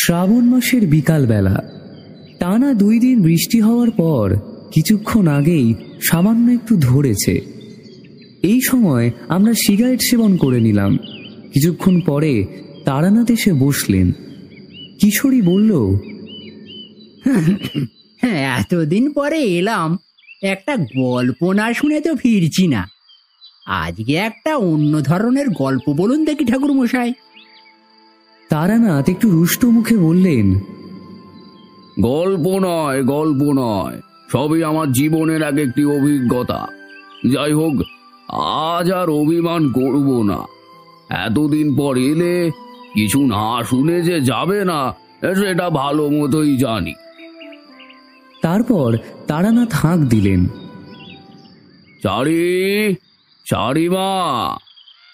শ্রাবণ মাসের বিকালবেলা টানা 2 দিন বৃষ্টি হওয়ার পর কিছুক্ষণ আগেই সামান্য একটু ধরেছে। এই সময় আমরা সিগারেট সেবন করে নিলাম। কিছুক্ষণ পরে তারানাথ এসে বসলেন। কিশোরী বলল, হ্যাঁ, এতদিন পরে এলাম, একটা গল্প না শুনে তো ফিরছি না। আজকে একটা অন্য ধরনের গল্প বলুন দেখি ঠাকুর মশাই। তারানাথ একটু রুষ্ট মুখে বললেন, গল্প নয়, গল্প নয়, সবই আমার জীবনের এক একটি অভিজ্ঞতা। যাই হোক, আজ আর অভিমান করব না। এতদিন পর এলে কিছু না শুনে যে যাবে না, সেটা ভালো মতোই জানি। তারপর তারানাথ হাঁক দিলেন, চারি, চারিমা,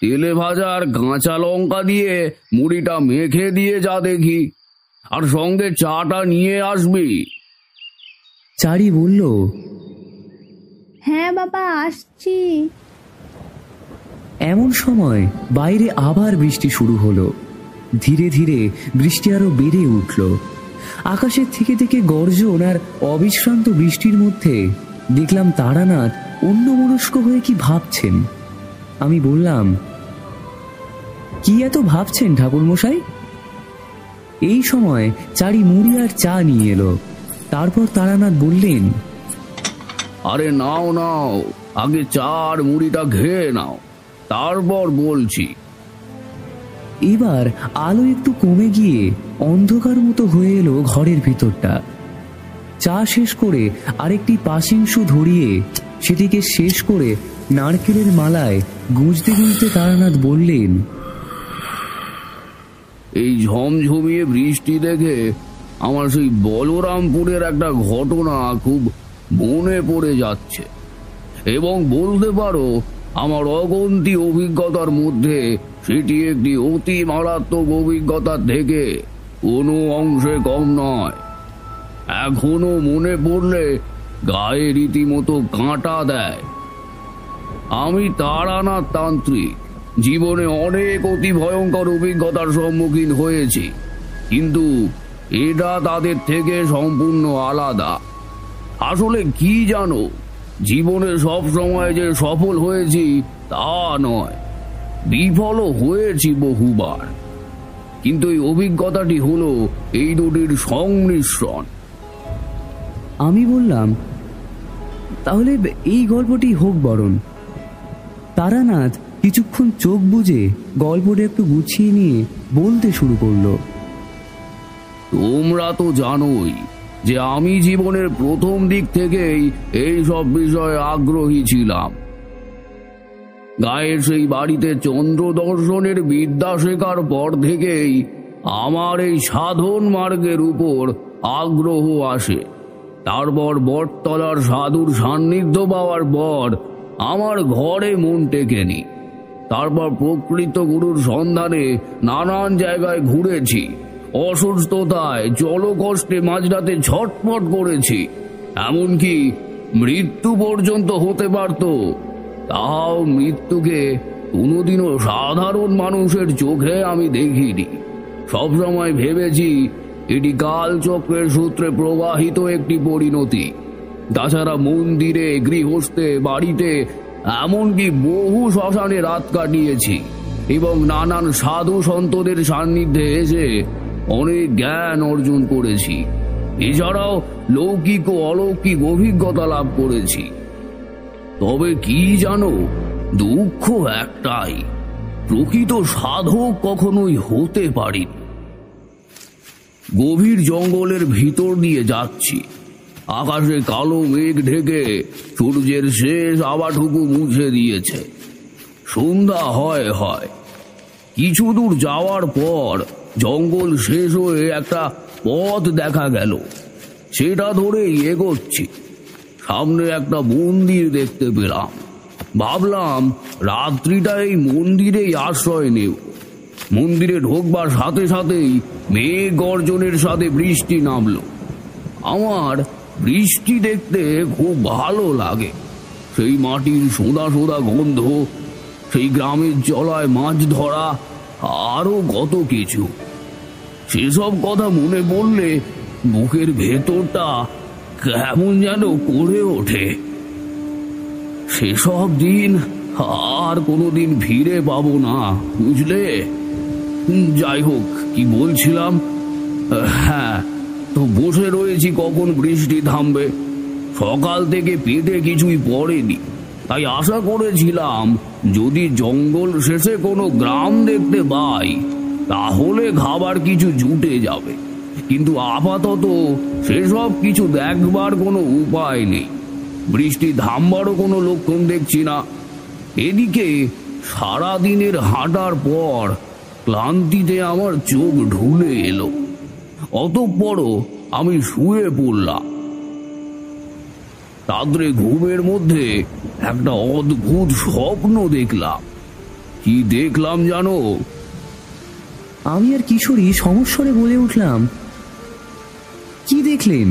তেলে ভাজা আর কাঁচা লঙ্কা দিয়ে মুড়িটা মেখে দিয়ে যা দেখি, আর সঙ্গে চাটা নিয়ে আসবি। চারি বলল, হ্যাঁ বাবা, আসছি। এমন সময় বাইরে আবার বৃষ্টি শুরু হলো। ধীরে ধীরে বৃষ্টি আরো বেড়ে উঠল। আকাশের থেকে থেকে গর্জন আর অবিশ্রান্ত বৃষ্টির মধ্যে দেখলাম তারানাথ অন্যমনস্ক হয়ে কি ভাবছেন। আমি বললাম, কি এত ভাবছেন ঠাকুর মশাই? এই সময় চারি মুড়ি আর চা নিয়ে এলো। তারপর তারানাথ বললেন, আরে নাও নাও, আগে চা আর মুড়িটা খেয়ে নাও, তারপর বলছি। এবার আলো একটু কমে গিয়ে অন্ধকার মতো হয়ে এলো ঘরের ভিতরটা। চা শেষ করে আরেকটি পাশিংশু ধরিয়ে সেটিকে শেষ করে নারকেলের মালায় গুঁজতে গুঁজতে তারানাথ বললেন, এই ঝমঝমিয়ে বৃষ্টি দেখে আমার সেই বলরামপুরের একটা ঘটনা খুব মনে পড়ে যাচ্ছে, এবং বলতে পারো আমার অগন্তি অভিজ্ঞতার মধ্যে সেটি একটি অতি মারাত্মক অভিজ্ঞতার থেকে কোনো অংশে কম নয়। এখনো মনে পড়লে গায়ে রীতিমতো কাঁটা দেয়। আমি তারানাথ তান্ত্রিক জীবনে অনেক অতি ভয়ঙ্কর অভিজ্ঞতার সম্মুখীন হয়েছি, কিন্তু এটা তাদের থেকে সম্পূর্ণ আলাদা। আসলে কি জানো, জীবনে সব সময় যে সফল হয়েছি তা নয়, বিফলও হয়েছি বহুবার, কিন্তু এই অভিজ্ঞতাটি হলো এই দুটির সংমিশ্রণ। আমি বললাম, তাহলে এই গল্পটি হোক বরণ। তারানাথ কিছুক্ষণ চোখ বুজে গল্পটা একটু গুছিয়ে নিয়ে বলতে শুরু করলো, তোমরা তো জানোই যে আমি জীবনের প্রথম দিক থেকেই এই সব বিষয়ে আগ্রহী ছিলাম। গায়ের সেই বাড়িতে চন্দ্র দর্শনের বিদ্যা শেখার পর থেকেই আমার এই সাধন মার্গের উপর আগ্রহ আসে। তারপর বটতলার সাধুর সান্নিধ্য পাওয়ার পর আমার ঘরে মন টেকেনি। তারপর প্রকৃত গুরুর সন্ধানে নানান জায়গায় ঘুরেছি, অসুস্থতায় জলকষ্টে মাঝরাতে ছটফট করেছি, এমনকি মৃত্যু পর্যন্ত হতে পারত। তাও মৃত্যুকে কোনোদিনও সাধারণ মানুষের চোখে আমি দেখিনি। সবসময় ভেবেছি এটি কালচক্রের সূত্রে প্রবাহিত একটি পরিণতি। তাছাড়া মন্দিরে, গৃহস্থে, বাড়িতে, এমনকি বহু শ্মশানে রাত কাটিয়েছি এবং নানান সাধু সন্তদের সান্নিধ্যে এসে অনেক জ্ঞান অর্জন করেছি। এছাড়াও লৌকিক ও অলৌকিক অভিজ্ঞতা লাভ করেছি। তবে কি জানো, দুঃখ একটাই, প্রকৃত সাধক কখনোই হতে পারিনি। গভীর জঙ্গলের ভিতর দিয়ে যাচ্ছি, আকাশে কালো মেঘ ঢেকে সূর্যের শেষ আভাটুকু মুছে দিয়েছে। সন্ধ্যা হয় হয়। কিছু দূর যাওয়ার পর জঙ্গল শেষ হয়ে একটা পথ দেখা গেল। সেটা ধরেই এগোচ্ছি। সামনে একটা মন্দির দেখতে পেলাম। ভাবলাম রাত্রিটা এই মন্দিরেই আশ্রয় নেব। মন্দিরে ঢোকবার সাথে সাথেই মেঘ গর্জনের সাথে বৃষ্টি নামলো। আমার বৃষ্টি দেখতে খুব ভালো লাগে। সেই মাটির সোঁদা সোঁদা গন্ধ, সেই গ্রামের জলায় মাছ ধরা, আরো কত কিছু। সেসব কথা মনে পড়লে বুকের ভেতরটা কেমন যেন করে ওঠে। সেসব দিন আর কোনোদিন ফিরে পাবো না, বুঝলে? যাই হোক, কি বলছিলাম? হ্যাঁ, তো বসে রয়েছি কখন বৃষ্টি থামবে। সকাল থেকে পেটে কিছুই পড়েনি, তাই আশা করেছিলাম যদি জঙ্গল শেষে কোনো গ্রাম দেখতে পাই তাহলে খাবার কিছু জুটে যাবে, কিন্তু আপাতত সেসব কিছু দেখবার কোনো উপায় নেই। বৃষ্টি থামবারও কোনো লক্ষণ দেখছি না। এদিকে সারাদিনের হাঁটার পর ক্লান্তিতে আমার চোখ ঢুলে এলো। অতঃপরও আমি শুয়ে পড়লাম। রাত্রে ঘুমের মধ্যে একটা অদ্ভুত স্বপ্ন দেখলাম। কি দেখলাম জানো? আমি আর কিশোরী সমস্বরে বলে উঠলাম, কি দেখলেন?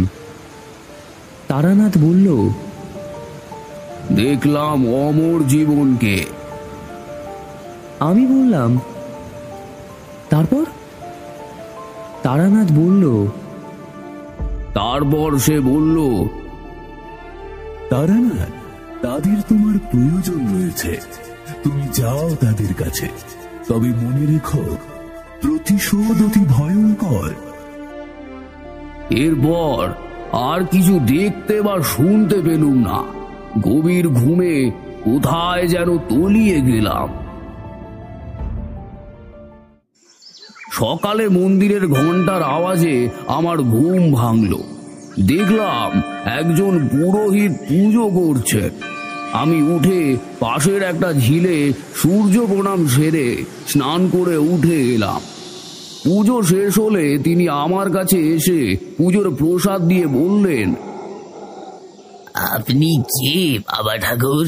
তারানাথ বলল, দেখলাম অমর জীবনকে। আমি বললাম, তারপর? তারানাথ বলল, তারপর সে বলল, তারানাথ, তাদের তোমার প্রয়োজন রয়েছে, তুমি যাও তাদের কাছে, তবে মনে রেখো প্রতিশোধ অতি ভয়ঙ্কর। এরপর আর কিছু দেখতে বা শুনতে পেলুম না। গভীর ঘুমে কোথায় যেন তলিয়ে গেলাম। সকালে মন্দিরের ঘন্টার আওয়াজে আমার ঘুম ভাঙল। দেখলাম একজন পুরোহিত পুজো করছেন। আমি উঠে পাশের একটা ঝিলে সূর্য প্রণাম সেরে স্নান করে উঠে এলাম। পুজো শেষ হলে তিনি আমার কাছে এসে পুজোর প্রসাদ দিয়ে বললেন, আপনি কে বাবা ঠাকুর?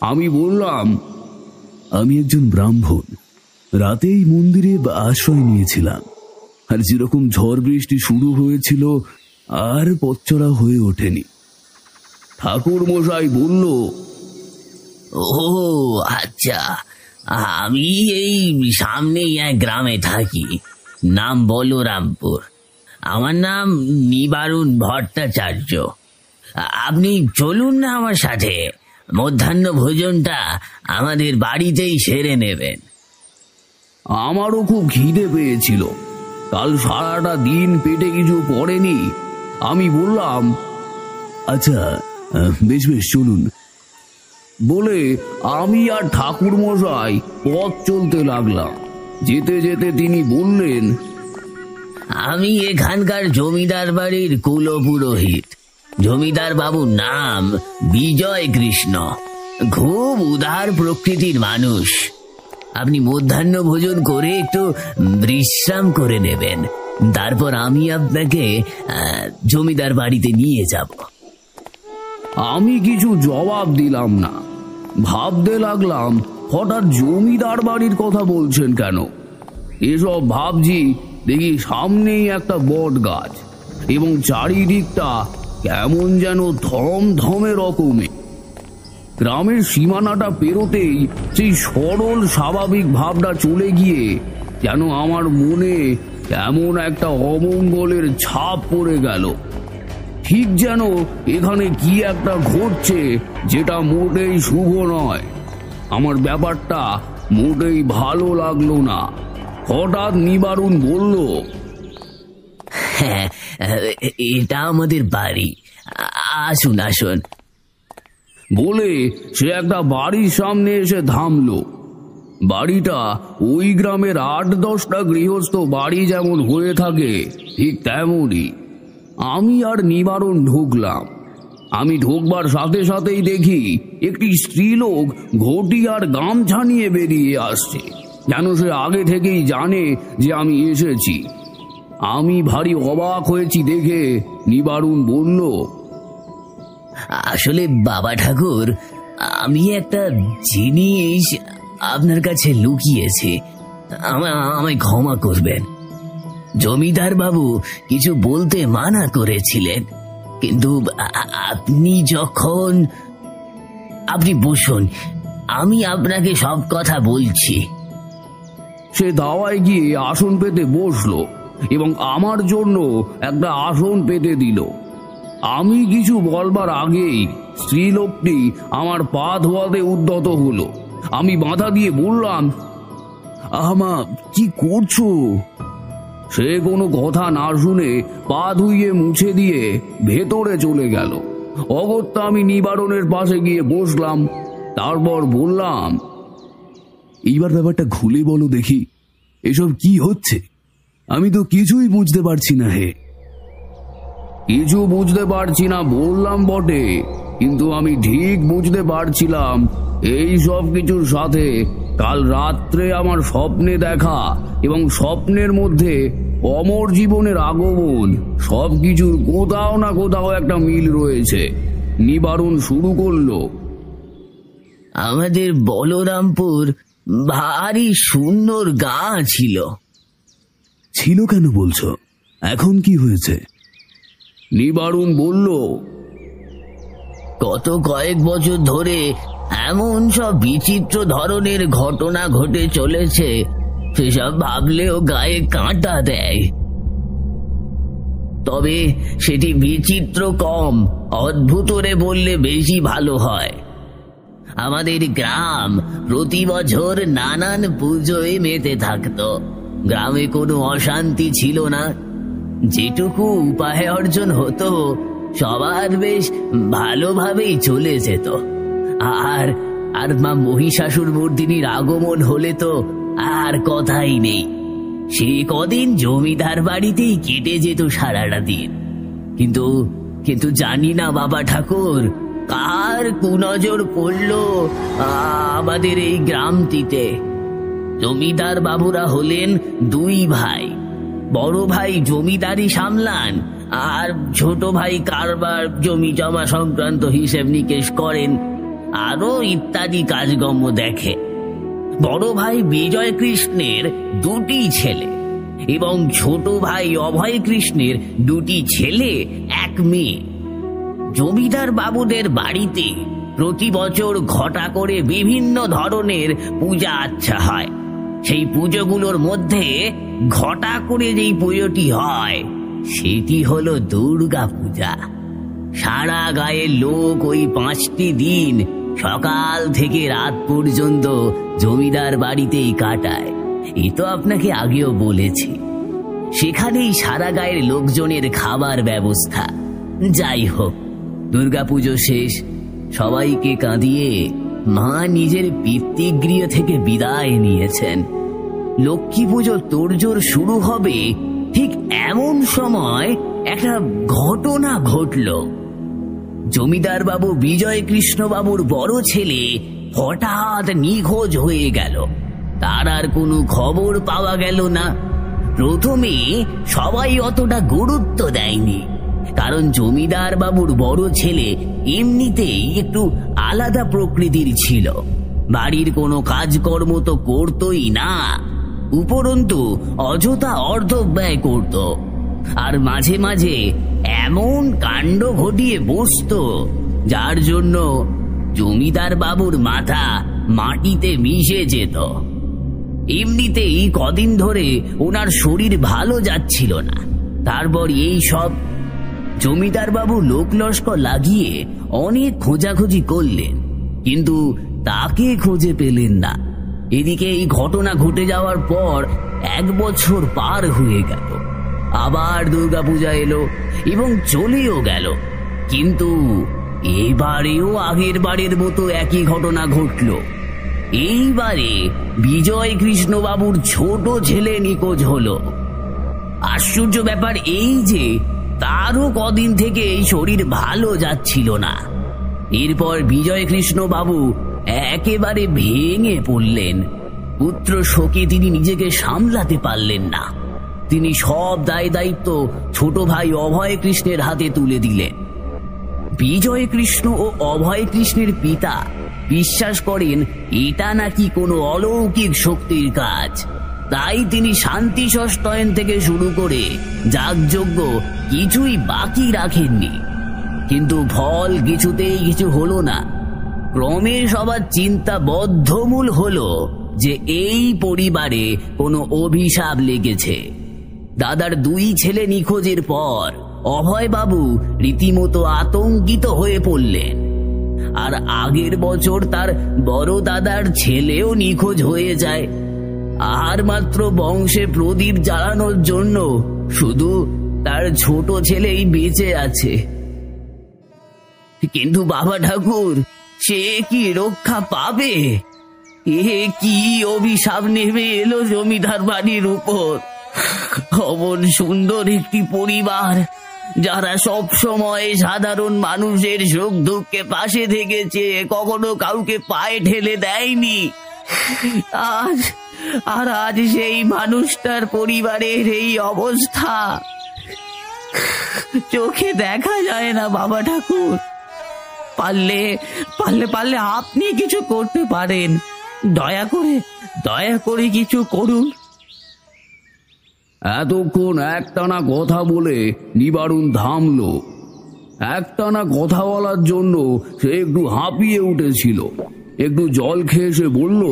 আমি বললাম, আমি একজন ব্রাহ্মণ, রাতেই মন্দিরে আশ্রয় নিয়েছিলাম, আর যেরকম ঝড় বৃষ্টি শুরু হয়েছিল আর পথচলা হয়ে ওঠেনি। ঠাকুর মশাই বলল, ও আচ্ছা, আমি এই সামনেই এক গ্রামে থাকি, নাম বলরামপুর। আমার নাম নিবারুণ ভট্টাচার্য। আপনি চলুন না আমার সাথে, মধ্যাহ্ন ভোজনটা আমাদের বাড়িতেই সেরে নেবেন। আমারও খুব খিদে পেয়েছিল। কাল সারাটা দিন পেটে কিছু পড়েনি। আমি বললাম, আচ্ছা, বেশ বেশ, চলুন। বলে আমি আর ঠাকুর মশাই পথ চলতে লাগলাম। যেতে যেতে তিনি বললেন, আমি এখানকার জমিদার বাড়ির কুলপুরোহিত। জমিদার বাবুর নাম বিজয় কৃষ্ণ, খুব উদার প্রকৃতির মানুষ। আপনি মধ্যাহ্ন ভোজন করে একটু বিশ্রাম করে নেবেন, তারপর আমি আপনাকে জমিদার বাড়িতে নিয়ে যাব। আমি কিছু জবাব দিলাম না। ভাবতে লাগলাম, হঠাৎ জমিদার বাড়ির কথা বলছেন কেন? এসব ভাবছি, দেখি সামনেই একটা বট গাছ এবং চারিদিকটা কেমন যেন থমথমে রকমে। গ্রামের সীমানাটা পেরোতেই সেই সরল স্বাভাবিক ভাবটা চলে গিয়ে যেন আমার মনে কেমন একটা অমঙ্গলের ছাপ পড়ে গেল। ঠিক যেন এখানে কি একটা ঘটছে যেটা মোটেই শুভ নয়। আমার ব্যাপারটা মোটেই ভালো লাগলো না। হঠাৎ নিবারুণ বলল, হ্যাঁ, এটা আমাদের বাড়ি, আসুন আসুন। বলে সে একটা বাড়ির সামনে এসে থামলো। বাড়িটা ওই গ্রামের ৮-১০টা গৃহস্থ বাড়ি যেমন হয়ে থাকে ঠিক তেমনই। আমি আর নিবারণ ঢুকলাম। আমি ঢুকবার সাথে সাথেই দেখি একটি স্ত্রীলোক ঘটি আর গামছা নিয়ে বেরিয়ে আসছে, যেন সে আগে থেকেই জানে যে আমি এসেছি। আমি ভারী অবাক হয়েছি দেখে নিবারণ বলল, আসলে বাবা ঠাকুর, আমি একটা জিনিস আপনার কাছে লুকিয়েছি, আমায় ক্ষমা করবেন। জমিদার বাবু কিছু বলতে মানা করেছিলেন, কিন্তু আপনি বসুন, আমি আপনাকে সব কথা বলছি। সে দাওয়ায় গিয়ে আসন পেতে বসলো এবং আমার জন্য একটা আসন পেতে দিল। আমি কিছু বলবার আগেই স্ত্রীলোকটি আমার পা ধোয়াতে উদ্যত হলো। আমি বাধা দিয়ে বললাম, আমা কি করছো? সে কোনো কথা না শুনে পা ধুইয়ে মুছে দিয়ে ভেতরে চলে গেল। অগত্যা আমি নিবারণের পাশে গিয়ে বসলাম। তারপর বললাম, এইবার ব্যাপারটা খুলে বলো দেখি, এসব কি হচ্ছে? আমি তো কিছুই বুঝতে পারছি না হে। কিছু বুঝতে পারছি না বললাম বটে, কিন্তু আমি ঠিক বুঝতে পারছিলাম এই সব কিছুর সাথে কাল রাত্রে আমার স্বপ্নে দেখা এবং স্বপ্নের মধ্যে অমর জীবনের আগমন সবকিছুর কোথাও না কোথাও একটা মিল রয়েছে। নিবারণ শুরু করলো, আমাদের বলরামপুর ভারী সুন্দর গা ছিল। ছিল কেন বলছো? এখন কি হয়েছে? নিবারণ বলল, গত কয়েক বছর ধরে এমন সব বিচিত্র ধরনের ঘটনা ঘটে চলেছে, সেসব ভাবলেও গায়ে কাঁটা দেয়। তবে সেটি বিচিত্র কম, অদ্ভুতরে বললে বেশি ভালো হয়। আমাদের গ্রাম প্রতি বছর নানান পুজোয় মেতে থাকতো। গ্রামে কোনো অশান্তি ছিল না। যেটুকু উপায় অর্জন হতো সবার বেশ ভালোভাবেই চলে যেত। আর আর মা মহিষাসুর মর্দিনীর আগমন হলে তো আর কথাই নেই। সে কদিন জমিদার বাড়িতেই কেটে যেত সারাটা দিন। কিন্তু কিন্তু জানি না বাবা ঠাকুর, কার কুনজর পড়লো আমাদের এই গ্রামটিতে। জমিদার বাবুরা হলেন দুই ভাই। বড় ভাই জমিদারি সামলান, আর ছোট ভাই কারবার, জমি জমা সংক্রান্ত হিসেব নিকেশ করেন, আরো ইত্যাদি কাজকর্ম দেখে। বড় ভাই বিজয় কৃষ্ণের দুটি ছেলে এবং ছোট ভাই অভয় কৃষ্ণের দুটি ছেলে, এক মেয়ে। জমিদার বাবুদের বাড়িতে প্রতি বছর ঘটা করে বিভিন্ন ধরনের পূজা আচ্ছা হয়। সেই পুজোগুলোর মধ্যে ঘটা করে যেই পুজোটি হয় সেটি হলো দুর্গা পূজা। সারা গায়ের লোক ওই 5টি দিন সকাল থেকে রাত পর্যন্ত জমিদার বাড়িতেই কাটায়। এ তো আপনাকে আগেও বলেছি। সেখানেই সারা গায়ের লোকজনের খাবার ব্যবস্থা। যাই হোক, দুর্গাপুজো শেষ, সবাইকে কাঁদিয়ে মা নিজের পিতৃগৃহ থেকে বিদায় নিয়েছেন। লক্ষ্মী পুজো তোড়জোড় শুরু হবে, ঠিক এমন সময় একটা ঘটনা ঘটল। জমিদার বাবু বিজয় কৃষ্ণ বাবুর বড় ছেলে হঠাৎ নিখোঁজ হয়ে গেল। তার আর কোনো খবর পাওয়া গেল না। প্রথমে সবাই অতটা গুরুত্ব দেয়নি, কারণ জমিদার বাবুর বড় ছেলে এমনিতেই একটু আলাদা প্রকৃতির ছিল। বাড়ির কোনো কাজকর্ম তো করতই না, উপরন্তু অযথা অর্থ ব্যয় করত, আর মাঝে মাঝে এমন কাণ্ড ঘটিয়ে বসতো যার জন্য জমিদার বাবুর মাথা মাটিতে মিশে যেত। এমনিতেই কদিন ধরে ওনার শরীর ভালো যাচ্ছিল না। তারপর এই সব। জমিদার বাবু লোক লস্কর লাগিয়ে অনেক খোঁজাখুঁজি করলেন, কিন্তু তাকে খুঁজে পেলেন না। এদিকে এই ঘটনা ঘটে যাওয়ার পর 1 বছর পার হয়ে গেল। আবার দুর্গাপূজা এলো এবং চলেও গেল, কিন্তু এবারেও আগের বারের মতো একই ঘটনা ঘটল। এইবারে বিজয় কৃষ্ণ বাবুর ছোট ছেলে নিখোঁজ হলো। আশ্চর্য ব্যাপার এই যে তারও কদিন থেকে এই শরীর ভালো যাচ্ছিল না। এরপর বিজয় কৃষ্ণ বাবু একেবারে ভেঙে পড়লেন। পুত্র শোকে তিনি নিজেকে সামলাতে পারলেন না। তিনি সব দায় দায়িত্ব ছোট ভাই অভয় কৃষ্ণের হাতে তুলে দিলেন। বিজয় কৃষ্ণ ও অভয় কৃষ্ণের পিতা বিশ্বাস করেন এটা নাকি কোনো অলৌকিক শক্তির কাজ, তাই তিনি শান্তি সস্তয়ন থেকে শুরু করে যাগযজ্ঞ কিছুই বাকি রাখেননি। কিন্তু ফল কিছুতেই কিছু হলো না। ক্রমে সবার চিন্তা বদ্ধমূল হলো যে এই পরিবারে কোনো অভিশাপ লেগেছে। দাদার 2 ছেলে নিখোঁজের পর অভয়বাবু রীতিমতো আতঙ্কিত হয়ে পড়লেন। আর আগের বছর তার বড় দাদার ছেলেও নিখোঁজ হয়ে যায়। আর মাত্র বংশে প্রদীপ জ্বালানোর জন্য শুধু তার ছোট ছেলেই বেঁচে আছে। কিন্তু বাবা ঠাকুর, সে কি রক্ষা পাবে? এ কি অভিশাপ নেমে এলো জমিদার বাড়ির উপর? অমন সুন্দর একটি পরিবার, যারা সব সময় সাধারণ মানুষের সুখ দুঃখে পাশে থেকেছে, কখনো কাউকে পায়ে ঠেলে দেয়নি, আজ সেই মানুষটার পরিবারের এই অবস্থা। চোখে দেখা যায় না বাবা ঠাকুর। পারলে পারলে পারলে আপনি কিছু করতে পারেন। দয়া করে কিছু করুন। এতক্ষণ একটানা কথা বলে নিবারুণ থামলো। একটানা কথা বলার জন্য সে একটু হাঁপিয়ে উঠেছিল। একটু জল খেয়ে সে বলল,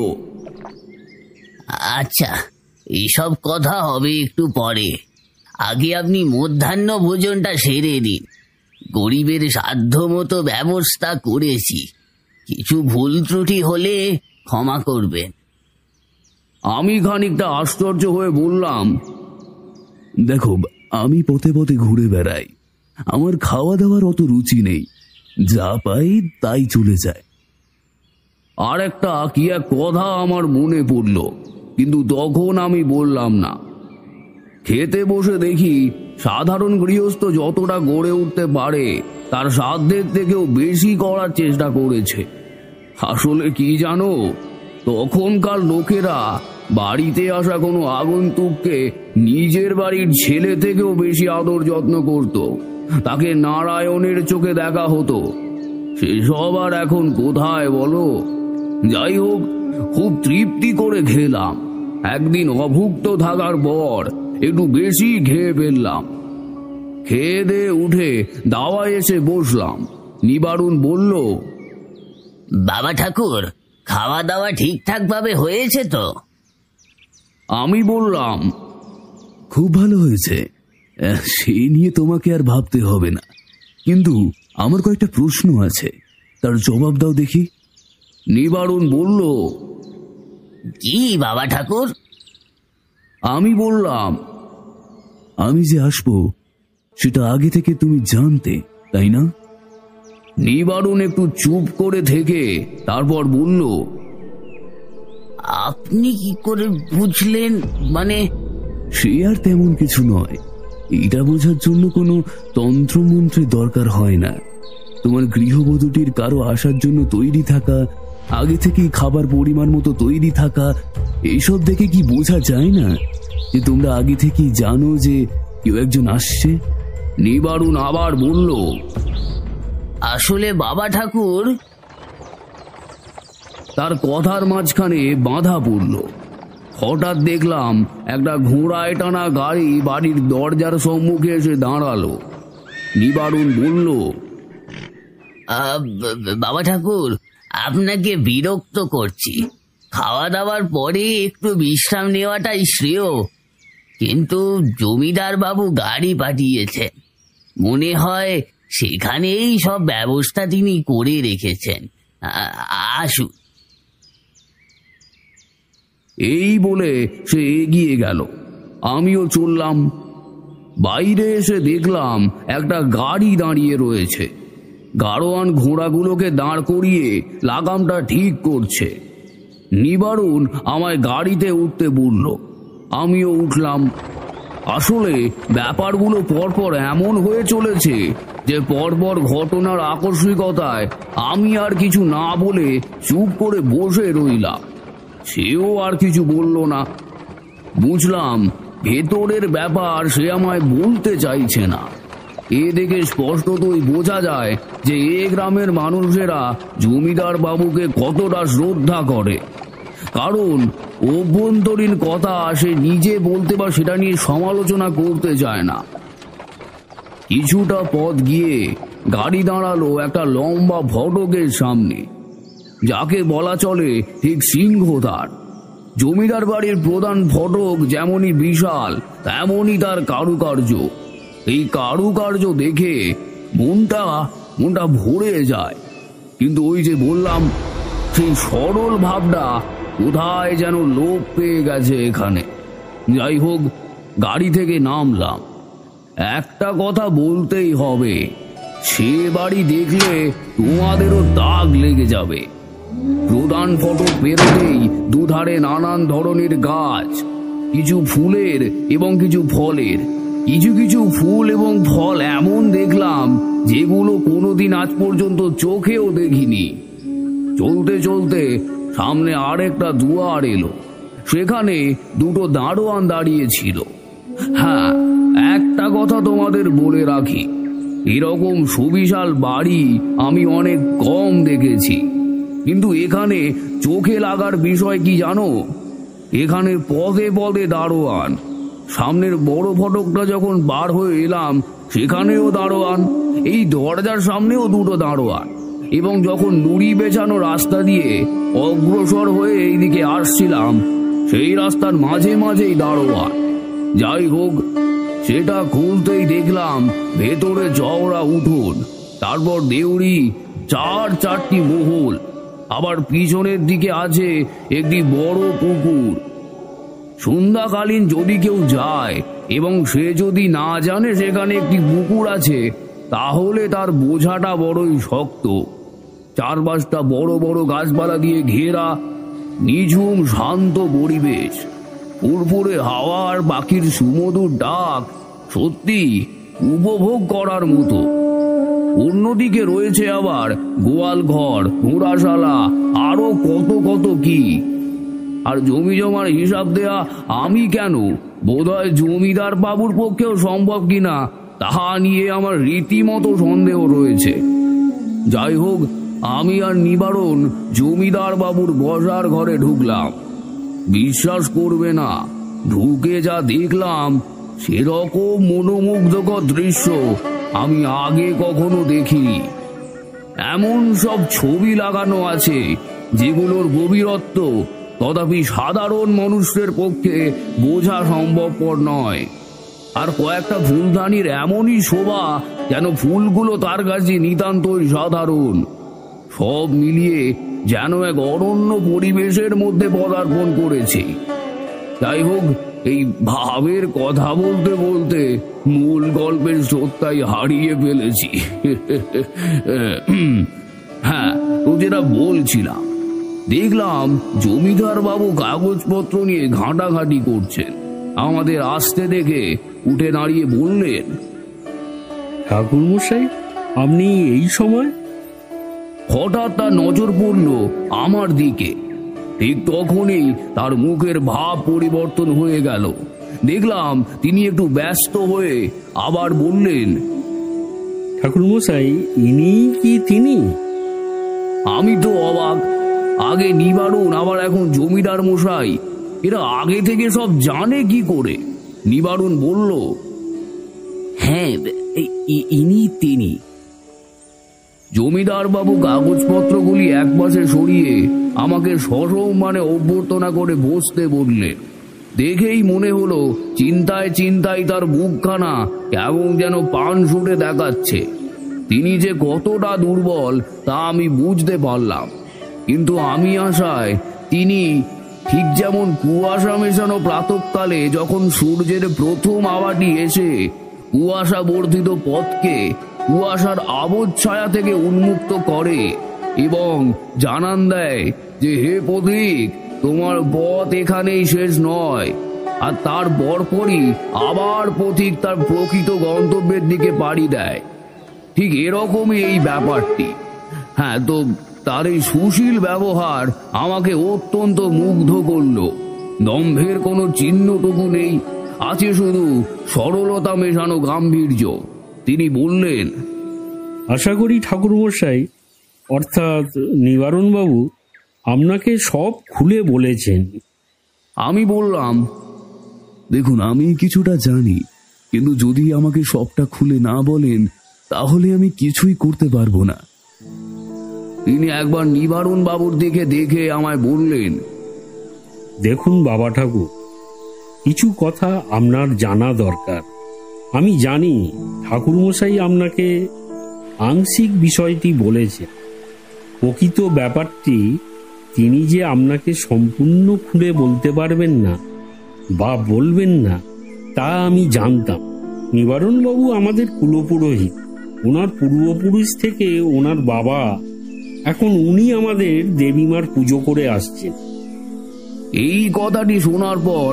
আচ্ছা, এইসব কথা হবে একটু পরে। আগে আপনি মধ্যাহ্ন ভোজনটা সেরে নিন। গরিবের সাধ্য মতো ব্যবস্থা করেছি, কিছু ভুল ত্রুটি হলে ক্ষমা করবেন। আমি খানিকটা আশ্চর্য হয়ে বললাম, দেখো, আমি পথে পথে ঘুরে বেড়াই, আমার খাওয়া দাওয়ার অত রুচি নেই, যা পাই তাই চলে যায়। আর একটা কি এক কথা আমার মনে পড়ল, কিন্তু তখন আমি বললাম না। খেতে বসে দেখি সাধারণ গৃহস্থ যতটা গড়ে উঠতে পারে তার সাধ্যের থেকেও বেশি করার চেষ্টা করেছে। আসলে কি জানো, তখনকার লোকেরা বাড়িতে আসা কোনো আগন্তুককে নিজের বাড়ির ছেলে থেকেও বেশি আদর যত্ন করত। তাকে নারায়ণের চোখে দেখা হতো। সেসব আর এখন কোথায় বলো? যাই হোক, খুব তৃপ্তি করে খেলাম। একদিন অভুক্ত থাকার পর একটু বেশি খেয়ে ফেললাম। খেয়ে দিয়ে উঠে দাওয়ায় এসে বসলাম। নিবারুণ বলল, বাবা ঠাকুর, খাওয়া দাওয়া ঠিকঠাক ভাবে হয়েছে তো? আমি বললাম, খুব ভালো হয়েছে, সেই নিয়ে তোমাকে আর ভাবতে হবে না। কিন্তু আমার কয়েকটা প্রশ্ন আছে, তার জবাব দাও দেখি। নিবারুণ বলল, কি বাবা ঠাকুর? আমি বললাম, আমি যে আসবো সেটা আগে থেকে তুমি জানতে, তাই না? নিবারুণ একটু চুপ করে থেকে তারপর বলল, আপনি কি করে বুঝলেন? মানে? সে আর তেমন কিছু নয়, এটা বোঝার জন্য কোনো তন্ত্রমন্ত্রের দরকার হয় না। তোমার গৃহবধূটির কারো আসার জন্য তৈরি থাকা, আগে থেকেই খাবার পরিমাণ মতো তৈরি থাকা, এইসব দেখে কি বোঝা যায় না যে তোমরা আগে থেকেই জানো যে কেউ একজন আসছে? নিবারুণ আবার বলল, আসলে বাবা ঠাকুর। তার কথার মাঝখানে বাধা পড়ল। হঠাৎ দেখলাম একটা ঘোড়ায় টানা গাড়ি বাড়ির দরজার সম্মুখে এসে দাঁড়ালো। নিবারুণ বলল, বাবা ঠাকুর, আপনাকে বিরক্ত করছি। খাওয়া দাওয়ার পরে একটু বিশ্রাম নেওয়াটাই শ্রেয়, কিন্তু জমিদার বাবু গাড়ি পাঠিয়েছে। মনে হয় সেখানেই সব ব্যবস্থা তিনি করে রেখেছেন। আসুন। এই বলে সে এগিয়ে গেল। আমিও চললাম। বাইরে এসে দেখলাম একটা গাড়ি দাঁড়িয়ে রয়েছে। গাড়োয়ান ঘোড়াগুলোকে দাঁড় করিয়ে লাগামটা ঠিক করছে। নিবারুণ আমায় গাড়িতে উঠতে বলল। আমিও উঠলাম। আসলে ব্যাপারগুলো পরপর এমন হয়ে চলেছে যে পরপর ঘটনার আকস্মিকতায় আমি আর কিছু না বলে চুপ করে বসে রইলাম। সেও আর কিছু বলল না। বুঝলাম ভেতরের ব্যাপার সে আমায় বলতে চাইছে না। এ দেখে স্পষ্টতই বোঝা যায় যে এ গ্রামের মানুষেরা জমিদার বাবুকে কতটা শ্রদ্ধা করে। কারণ অভ্যন্তরীণ কথা সে নিজে বলতে বা সেটা নিয়ে সমালোচনা করতে চায় না। কিছুটা পথ গিয়ে গাড়ি দাঁড়ালো একটা লম্বা ফটকের সামনে, যাকে বলা চলে ঠিক সিংহদ্বার। জমিদার বাড়ির প্রধান ফটক যেমনই বিশাল তেমনই তার কারুকার্য। এই কারুকার্য দেখে মনটা ভরে যায়। কিন্তু ওই যে বললাম, সেই সরল ভাবটা কোথায় যেন লোপ পেয়ে গেছে এখানে। যাই হোক, গাড়ি থেকে নামলাম। একটা কথা বলতেই হবে, সে বাড়ি দেখলে তোমাদেরও দাগ লেগে যাবে। প্রধান ফটক বেরোতেই দুধারে নানান ধরনের গাছ, কিছু ফুলের এবং কিছু ফলের। কিছু ফুল এবং ফল এমন দেখলাম যেগুলো কোনোদিন আজ পর্যন্ত চোখেও দেখিনি। চলতে চলতে সামনে আরেকটা দুয়ার এলো। সেখানে দুটো দারোয়ান দাঁড়িয়ে ছিল। হ্যাঁ, একটা কথা তোমাদের বলে রাখি, এরকম সুবিশাল বাড়ি আমি অনেক কম দেখেছি। কিন্তু এখানে চোখে লাগার বিষয় কি জানো? এখানে পদে পদে দারোয়ান। সামনের বড় ফটকটা যখন বার হয়ে এলাম, সেখানেও দারোয়ান। এই দরজার সামনেও দুটো দারোয়ান। এবং যখন নুড়ি বেছানো রাস্তা দিয়ে অগ্রসর হয়ে এইদিকে আসছিলাম, সেই রাস্তার মাঝে মাঝেই দারোয়ান। যাই হোক, সেটা খুলতেই দেখলাম ভেতরে চওড়া উঠোন, তারপর দেউড়ি, চারটি মহল, আবার পিছনের দিকে আছে একটি বড় পুকুর। সন্ধ্যাকালীন যদি কেউ যায় এবং সে যদি না জানে সেখানে একটি পুকুর আছে, তাহলে তার বোঝাটা বড়ই শক্ত। চারপাশটা বড় বড় গাছপালা দিয়ে ঘেরা, নিঝুম শান্ত পরিবেশ। ফুরফুরে হাওয়া আর পাখির সুমধুর ডাক সত্যি উপভোগ করার মতো। অন্যদিকে রয়েছে আবার গোয়াল ঘর, ঘোড়াশালা, আরো কত কি। আর জমি জমার হিসাব দেয়া আমি কেন, বোধহয় জমিদার বাবুর পক্ষেও সম্ভব কিনা তাহা নিয়ে আমার রীতিমতো সন্দেহ রয়েছে। যাই হোক, আমি আর নিবারণ জমিদার বাবুর বসার ঘরে ঢুকলাম। বিশ্বাস করবে না, ঢুকে যা দেখলাম সেরকম মনোমুগ্ধকর দৃশ্য আমি আগে কখনো দেখিনি। এমন সব ছবি লাগানো আছে যেগুলোর গভীরত্ব তথাপি সাধারণ মানুষের পক্ষে বোঝা সম্ভবপর নয়। আর কয়েকটা ফুলদানির এমনই শোভা যেন ফুলগুলো তার কাছে নিতান্তই সাধারণ। সব মিলিয়ে যেন এক অরণ্য পরিবেশের মধ্যে পদার্পণ করেছে। যাই হোক, এই ভাবের কথা বলতে বলতে মূল গল্পের সত্যাই হারিয়ে ফেলেছি। হ্যাঁ, তো যেটা বলছিলাম, দেখলাম জমিদার বাবু কাগজপত্র নিয়ে ঘাঁটাঘাঁটি করছেন। আমাদের আসতে দেখে উঠে দাঁড়িয়ে বললেন, ঠাকুরমশাই, আপনি এই সময়? হঠাৎ তার নজর পড়ল আমার দিকে। ঠিক তখনই তার মুখের ভাব পরিবর্তন হয়ে গেল। দেখলাম তিনি একটু ব্যস্ত হয়ে আবার বললেন, ঠাকুরমশাই, ইনি কি তিনি? আমি তো অবাক। আগে নিবারণ, আবার এখন জমিদার মশাই, এরা আগে থেকে সব জানে কি করে? নিবারণ বলল, হ্যাঁ, ইনি তিনি। জমিদার বাবু কাগজপত্রগুলি একপাশে সরিয়ে আমাকে সসম্মানে অভ্যর্থনা করে বসতে বললেন। দেখেই মনে হলো চিন্তায় চিন্তায় তার মুখখানা কেমন যেন পান সুটে দেখাচ্ছে। তিনি যে কতটা দুর্বল তা আমি বুঝতে পারলাম। কিন্তু আমি আশায় তিনি ঠিক যেমন কুয়াশা মেশানো প্রাতঃকালে যখন সূর্যের প্রথম আভাটি এসে কুয়াশা বর্ধিত পথকে কুয়াশার আবচ্ছায়া থেকে উন্মুক্ত করে এবং জানান দেয় যে, হে পথিক, তোমার পথ এখানেই শেষ নয়, আর তার পরপরই আবার পথিক তার প্রকৃত গন্তব্যের দিকে পাড়ি দেয়, ঠিক এরকমই এই ব্যাপারটি। হ্যাঁ, তো তার এই সুশীল ব্যবহার আমাকে অত্যন্ত মুগ্ধ করল। দম্ভের কোনো চিহ্নটুকু নেই, আছে শুধু সরলতা মেশানো গাম্ভীর্য। তিনি বললেন, আশা করি ঠাকুরমশাই, অর্থাৎ নিবারণবাবু, আপনাকে সব খুলে বলেছেন। আমি বললাম, দেখুন, আমি কিছুটা জানি, কিন্তু যদি আমাকে সবটা খুলে না বলেন তাহলে আমি কিছুই করতে পারবো না। তিনি একবার নিবারণ বাবুর দিকে দেখে আমায় বললেন, দেখুন বাবা ঠাকুর, কিছু কথা আপনার জানা দরকার। আমি জানি ঠাকুরমশাই আপনাকে আংশিক বিষয়টি বলেছে, প্রকৃত ব্যাপারটি তিনি যে আপনাকে সম্পূর্ণ খুলে বলতে পারবেন না বা বলবেন না তা আমি জানতাম। নিবারণবাবু আমাদের কুলপুরোহিত, ওনার পূর্বপুরুষ থেকে ওনার বাবা, এখন উনি আমাদের দেবীমার পুজো করে আসছেন। এই কথাটি শোনার পর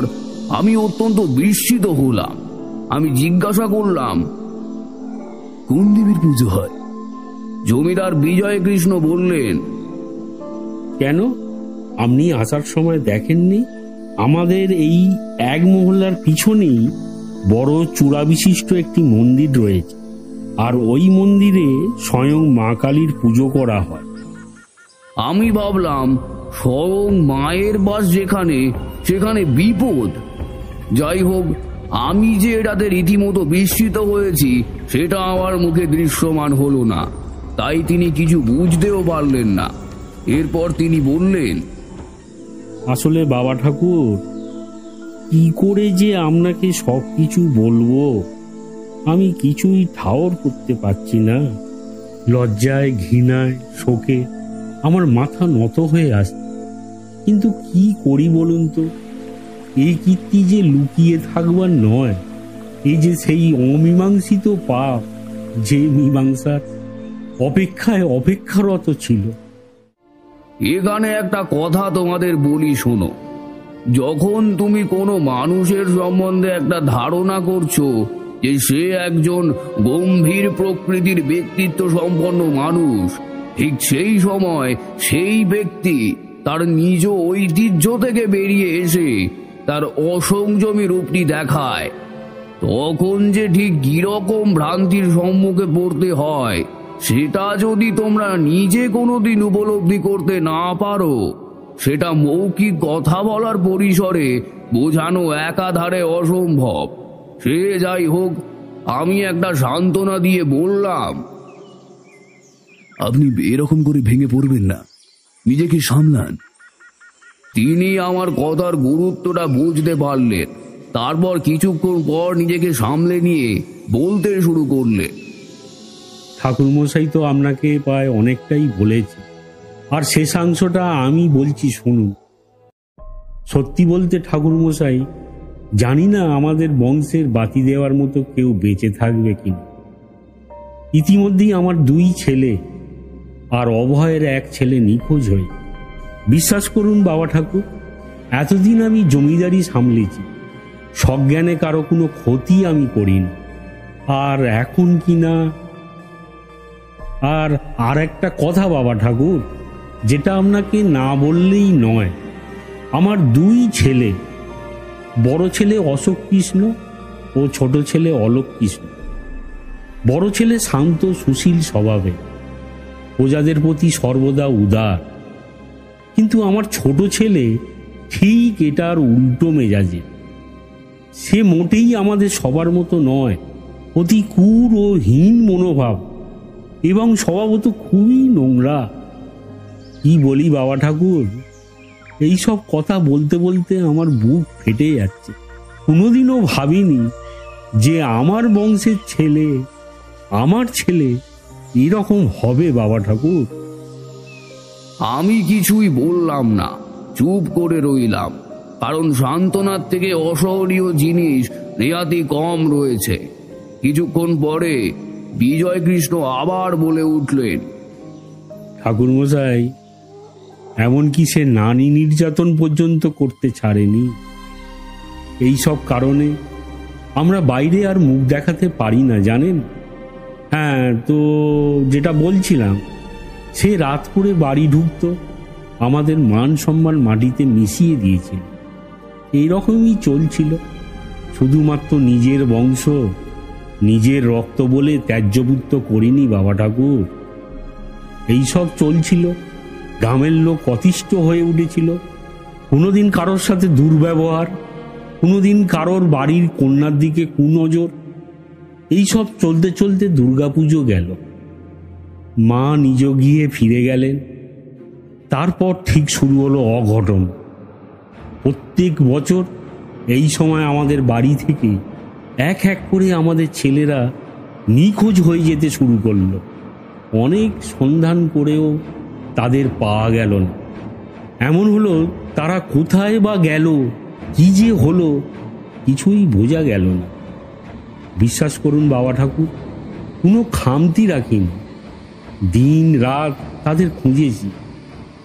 আমি অত্যন্ত বিস্মিত হলাম। আমি জিজ্ঞাসা করলাম, কোন দেবীর পুজো হয়? জমিদার বিজয় কৃষ্ণ বললেন, কেন, আপনি আসার সময় দেখেননি? আমাদের এই এক মহল্লার পিছনেই বড় চূড়া বিশিষ্ট একটি মন্দির রয়েছে, আর ওই মন্দিরে স্বয়ং মা কালীর পুজো করা হয়। আমি ভাবলাম স্বয়ং মায়ের বাস যেখানে সেখানে বিপদ। যাই হোক, আমি যে এটাতে রীতিমতো বিস্মিত হয়েছি সেটা আমার মুখে দৃশ্যমান হলো না, তাই তিনি কিছু বুঝতেও পারলেন না। এরপর তিনি বললেন, আসলে বাবা ঠাকুর, কি করে যে আপনাকে সব কিছু বলবো আমি কিছুই ঠাওর করতে পারছি না। লজ্জায়, ঘৃণায়, শোকে আমার মাথা নত হয়ে আসছে। কিন্তু কি করি বলুন তো? এই কীর্তি যে লুকিয়ে থাকবার নয়, এই যে সেই অমীমাংসিত পাপ, যে মীমাংসার অপেক্ষায় অপেক্ষারত ছিল। এখানে একটা কথা তোমাদের বলি, শোনো। যখন তুমি কোনো মানুষের সম্বন্ধে একটা ধারণা করছো যে সে একজন গম্ভীর প্রকৃতির ব্যক্তিত্ব সম্পন্ন মানুষ, ঠিক সেই সময় সেই ব্যক্তি তার নিজ ঐতিহ্য থেকে বেরিয়ে এসে তার অসংযমী রূপটি দেখায়, তখন যে ঠিক কিরকম ভ্রান্তির সম্মুখে পড়তে হয় সেটা যদি তোমরা নিজে কোনোদিন উপলব্ধি করতে না পারো, সেটা মৌখিক কথা বলার পরিসরে বোঝানো একাধারে অসম্ভব। সে যাই হোক, আমি একটা সান্ত্বনা দিয়ে বললাম, আপনি এরকম করে ভেঙে পড়বেন না, নিজেকে সামলান। তিনি আমার কথার গুরুত্বটা বুঝতে পারলেন। তারপর কিছুক্ষণ পর নিজেকে সামলে নিয়ে বলতে শুরু করলেন, ঠাকুরমশাই তো আপনাকে প্রায় অনেকটাই বলেছে, আর শেষাংশটা আমি বলছি শুনুন। সত্যি বলতে ঠাকুরমশাই, জানি না আমাদের বংশের বাতি দেওয়ার মতো কেউ বেঁচে থাকবে কিনা। ইতিমধ্যেই আমার 2 ছেলে আর অভয়ের 1 ছেলে নিখোঁজ হয়ে। বিশ্বাস করুন বাবা ঠাকুর, এতদিন আমি জমিদারি সামলেছি, সজ্ঞানে কারো কোনো ক্ষতি আমি করিনি। আর এখন কিনা আর একটা কথা বাবা ঠাকুর, যেটা আপনাকে না বললেই নয়। আমার 2 ছেলে, বড় ছেলে অশোক কৃষ্ণ ও ছোট ছেলে অলোক কৃষ্ণ। বড় ছেলে শান্ত সুশীল স্বভাবে, প্রজাদের প্রতি সর্বদা উদার, কিন্তু আমার ছোট ছেলে ঠিক এটার উল্টো মেজাজে। সে মোটেই আমাদের সবার মতো নয়, অতি ক্রূর ও হীন মনোভাব এবং স্বভাবত খুবই নোংরা। কি বলি বাবা ঠাকুর, এইসব কথা বলতে বলতে আমার বুক ফেটে যাচ্ছে। কোনোদিনও ভাবিনি যে আমার বংশের ছেলে, আমার ছেলে এরকম হবে বাবা ঠাকুর। আমি কিছুই বললাম না, চুপ করে রইলাম, কারণ সান্ত্বনার থেকে অসহনীয় জিনিস নেহাতি কম রয়েছে। কিছুক্ষণ পরে বিজয় কৃষ্ণ আবার বলে উঠলেন, ঠাকুরমশাই, এমনকি সে নারী নির্যাতন পর্যন্ত করতে ছাড়েনি। এই সব কারণে আমরা বাইরে আর মুখ দেখাতে পারি না, জানেন। হ্যাঁ, তো যেটা বলছিলাম, সে রাত করে বাড়ি ঢুকতো, আমাদের মান সম্মান মাটিতে মিশিয়ে দিয়েছিল। এইরকমই চলছিল। শুধুমাত্র নিজের বংশ, নিজের রক্ত বলে ত্যায্যপুত্র করিনি বাবা ঠাকুর। এইসব চলছিল। গ্রামের লোক অতিষ্ঠ হয়ে উঠেছিল। কোনোদিন কারোর সাথে দুর্ব্যবহার, কোনোদিন কারোর বাড়ির কন্যার দিকে কুনজর। এইসব চলতে চলতে দুর্গাপুজো গেল। মা নিজ গিয়ে ফিরে গেলেন। তারপর ঠিক শুরু হলো অঘটন। প্রত্যেক বছর এই সময় আমাদের বাড়ি থেকে এক এক করে আমাদের ছেলেরা নিখোঁজ হয়ে যেতে শুরু করলো। অনেক সন্ধান করেও তাদের পাওয়া গেল না। এমন হলো তারা কোথায় বা গেল, কি যে হলো কিছুই বোঝা গেল না। বিশ্বাস করুন বাবা ঠাকুর, কোনো খামতি রাখিনি, দিন রাত তাদের খুঁজেছি,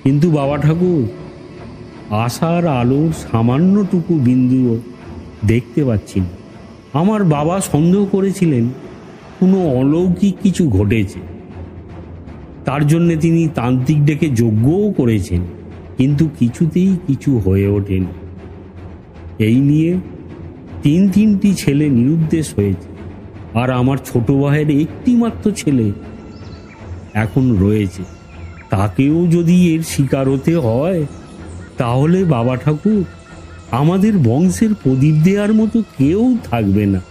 কিন্তু বাবা ঠাকুর আশার আলোর সামান্যটুকু বিন্দুও দেখতে পাচ্ছি না। আমার বাবা সন্দেহ করেছিলেন কোনো অলৌকিক কিছু ঘটেছে, তার জন্যে তিনি তান্ত্রিক ডেকে যজ্ঞও করেছেন, কিন্তু কিছুতেই কিছু হয়ে ওঠেনি। এই নিয়ে তিনটি ছেলে নিরুদ্দেশ হয়েছে, আর আমার ছোট ভাইয়ের একটি মাত্র ছেলে এখন রয়েছে। তাকেও যদি এর শিকার হতে হয়, তাহলে বাবা ঠাকুর আমাদের বংশের প্রদীপ দেওয়ার মতো কেউ থাকবে না।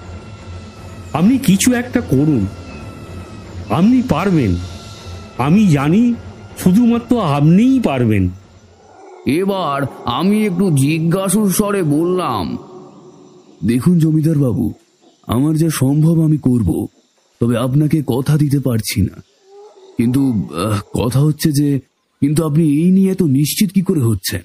আপনি কিছু একটা করুন, আপনি পারবেন, আমি জানি শুধুমাত্র আপনিই পারবেন। এবার আমি একটু জিজ্ঞাসুর স্বরে বললাম, দেখুন জমিদার বাবু, আমার যা সম্ভব আমি করব, তবে আপনাকে কথা দিতে পারছি না। কিন্তু কথা হচ্ছে যে, কিন্তু আপনি এই নিয়ে এত নিশ্চিত কি করে হচ্ছেন?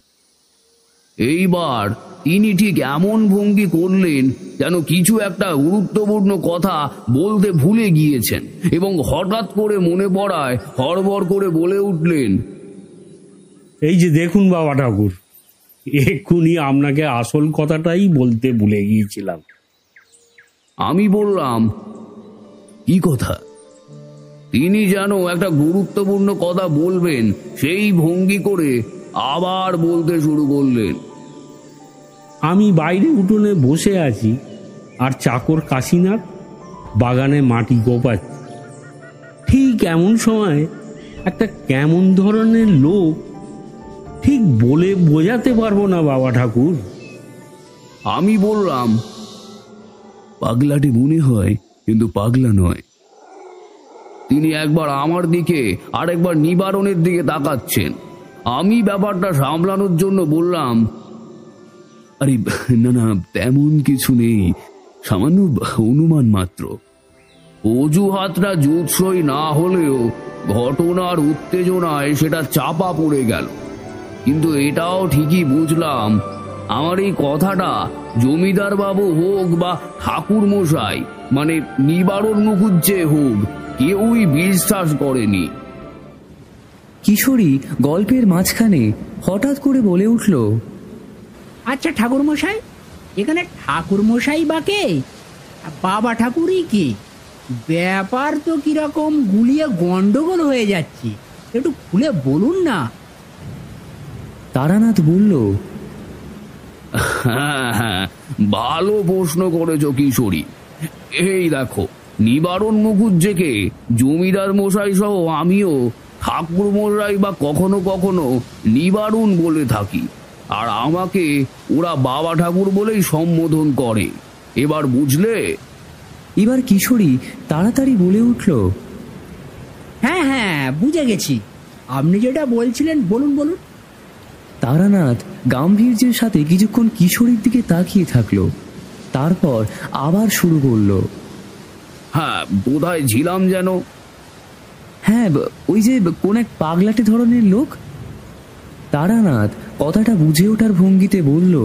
এইবার তিনি ঠিক এমন ভঙ্গি করলেন যেন কিছু একটা গুরুত্বপূর্ণ কথা বলতে ভুলে গিয়েছেন, এবং হঠাৎ করে মনে পড়ায় হড়বড় করে বলে উঠলেন, এই যে দেখুন বাবা ঠাকুর, এক্ষুনি আপনাকে আসল কথাটাই বলতে ভুলে গিয়েছিলাম। আমি বললাম, কি কথা? তিনি যেন একটা গুরুত্বপূর্ণ কথা বলবেন সেই ভঙ্গি করে আবার বলতে শুরু করলেন। আমি বাইরে উঠোনে বসে আছি, আর চাকর কাশীনাথ বাগানে মাটি কোপাচ্ছে। ঠিক এমন সময় একটা কেমন ধরনের লোক, ঠিক বলে বোঝাতে পারবো না বাবা ঠাকুর। আমি বললাম, পাগলাটে মনে হয়, কিন্তু পাগলা নয়। তিনি একবার আমার দিকে আর একবার নিবারণের দিকে তাকাচ্ছেন। আমি ব্যাপারটা সামলানোর জন্য বললাম, আরে না না, তেমন কিছু নেই, সামান্য অনুমান মাত্র। অজুহাতটা জুৎসই না হলেও ঘটনার উত্তেজনায় সেটা চাপা পড়ে গেল। কিন্তু এটাও ঠিকই বুঝলাম, আমার এই কথাটা জমিদার বাবু হোক বা ঠাকুর মশাই, মানে নিবারণ মুখুজ্জে হোক, কেউই বিশ্বাস করেনি। কিশোরী গল্পের মাঝখানে হঠাৎ করে বলে উঠল, আচ্ছা ঠাকুর মশাই, এখানে ঠাকুর মশাই বা কে? বাবা ঠাকুরই কি? ব্যাপার তো কিরকম গুলিয়ে গন্ডগোল হয়ে যাচ্ছে, একটু খুলে বলুন না। তারানাথ বলল, হ্যাঁ হ্যাঁ, ভালো প্রশ্ন করেছ কিশোরী। এই দেখো, নিবারণ মুখুজ্জেকে জমিদার মশাই সহ আমিও ঠাকুর মশাই বা কখনো কখনো নিবারণ বলে থাকি, আর আমাকে ওরা বাবা ঠাকুর বলেই সম্বোধন করে। এবার বুঝলে? এবার কিশোরী তাড়াতাড়ি বলে উঠল, হ্যাঁ হ্যাঁ, বুঝে গেছি, আপনি যেটা বলছিলেন বলুন বলুন। তারানাথ গাম্ভীর্যের সাথে কিছুক্ষণ কিশোরীর দিকে তাকিয়ে থাকলো, তারপর আবার শুরু করলো, হ্যাঁ, বোধহয় ছিলাম যেন। হ্যাঁ, ওই যে কোন এক পাগলাটে ধরনের লোক। তারানাথ কথাটা বুঝে ওঠার ভঙ্গিতে বলল,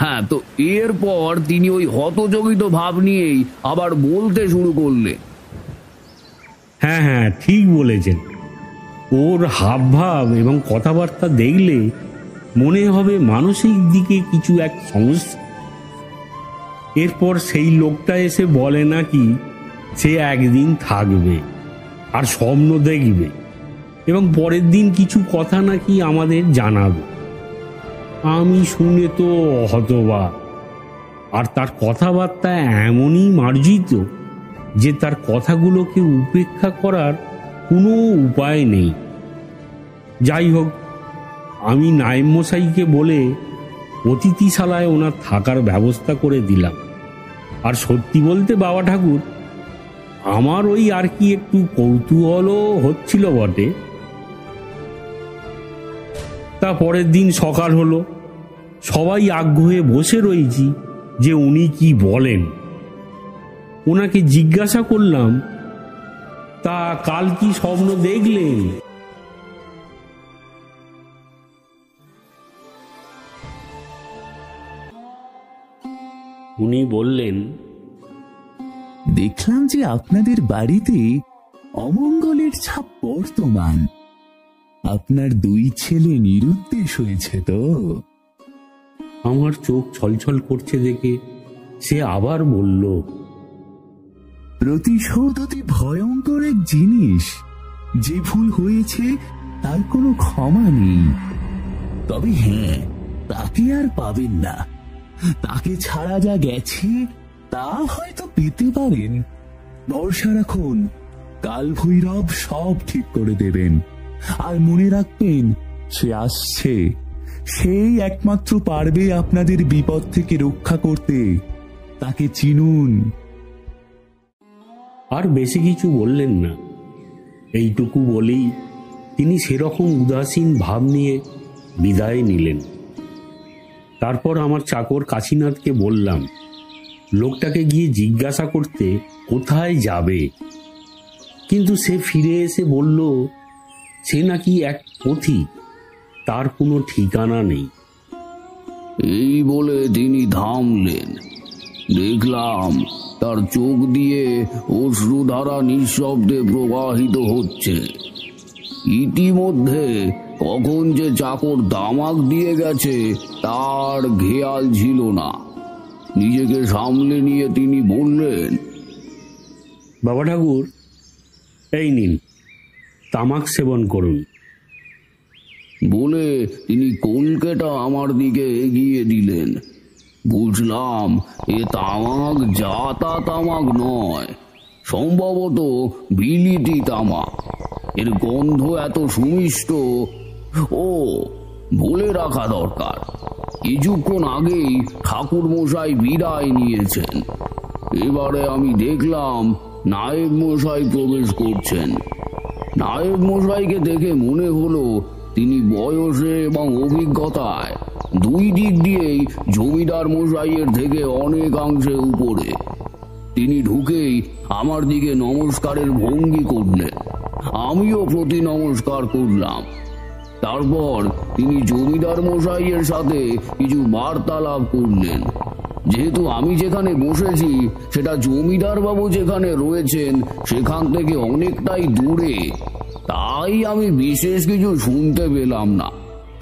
হ্যাঁ, তো এরপর তিনি ওই হতযোগিত ভাব নিয়েই আবার বলতে শুরু করলেন। হ্যাঁ হ্যাঁ, ঠিক বলেছেন। ওর হাবভাব এবং কথাবার্তা দেখলে মনে হবে মানসিক দিকে কিছু এক সমস্যা। এরপর সেই লোকটা এসে বলে নাকি সে একদিন থাকবে আর স্বপ্ন দেখবে, এবং পরের দিন কিছু কথা নাকি আমাদের জানাবে। আমি শুনে তো হতবাক। আর তার কথাবার্তা এমনই মার্জিত যে তার কথাগুলোকে উপেক্ষা করার কোনো উপায় নেই। যাই হোক, আমি নায়েব মশাইকে বলে অতিথিশালায় ওনার থাকার ব্যবস্থা করে দিলাম। আর সত্যি বলতে বাবা ঠাকুর, আমার ওই আর কি একটু কৌতূহলও হচ্ছিল বটে। তা পরের দিন সকাল হলো, সবাই আগ্রহে বসে রয়েছি যে উনি কি বলেন। ওনাকে জিজ্ঞাসা করলাম, তা কাল কি স্বপ্ন দেখলেন? উনি বললেন, দেখলাম যে আপনাদের বাড়িতে অমঙ্গলের ছাপ বর্তমান। আপনার 2 ছেলে নিরুদ্দেশ হয়েছে তো? আমার চোখ ছলছল করছে দেখে সে আবার বলল, প্রতিশোধ অতি ভয়ঙ্কর এক জিনিস। যে ভুল হয়েছে তার কোনো ক্ষমা নেই। তবে হ্যাঁ, তাকে আর পাবেন না। তাকে ছাড়া যা গেছে তা হয়তো পেতে পারেন। ভরসা রাখুন, কাল ভৈরব সব ঠিক করে দেবেন। আর মনে রাখবেন, সে আসছে। সেই একমাত্র পারবে আপনাদের বিপদ থেকে রক্ষা করতে। তাকে চিনুন। আর বেশি কিছু বললেন না। এইটুকু বলেই তিনি সেরকম উদাসীন ভাব নিয়ে বিদায় নিলেন। তারপর আমার চাকর কাশীনাথকে বললাম, লোকটাকে গিয়ে জিজ্ঞাসা করতে কোথায় যাবে। কিন্তু সে ফিরে এসে বলল, সে নাকি এক পথিক, তার কোনো ঠিকানা নেই। এই বলে তিনি থামলেন। দেখলাম তার চোখ দিয়ে অশ্রুধারা নিঃশব্দে প্রবাহিত হচ্ছে। ইতিমধ্যে কখন যে চাকর দামাক দিয়ে গেছে তার খেয়াল ছিল না। নিজেকে সামলে নিয়ে তিনি বললেন, বাবা ঠাকুর, এই নিন, তামাক সেবন করুন। বলে তিনি কলকেটা আমার দিকে এগিয়ে দিলেন। বুঝলাম এ তামাক জাতা তামাক নয়, সম্ভবত বিলিতি তামাক। এর গন্ধ এত সুমিষ্ট। ও, বলে রাখা দরকার, কিছুক্ষণ আগেই ঠাকুর মশাই বিদায় নিয়েছেন। এবারে আমি দেখলাম নায়েব মশাই প্রবেশ করছেন। নায়েব মশাইকে দেখে মনে হলো তিনি বয়সে এবং অভিজ্ঞতায় 2 দিক দিয়েই জমিদার মশাইয়ের থেকে অনেকাংশে উপরে। তিনি ঢুকেই আমার দিকে নমস্কারের ভঙ্গি করলেন। আমিও প্রতি নমস্কার করলাম। তারপর তিনি জমিদার মশাইয়ের সাথে কিছু বার্তালাপ করলেন। যেহেতু আমি যেখানে বসেছি সেটা জমিদার বাবু যেখানে রয়েছেন সেখান থেকে অনেকটাই দূরে, তাই আমি বিশেষ কিছু শুনতে পেলাম না।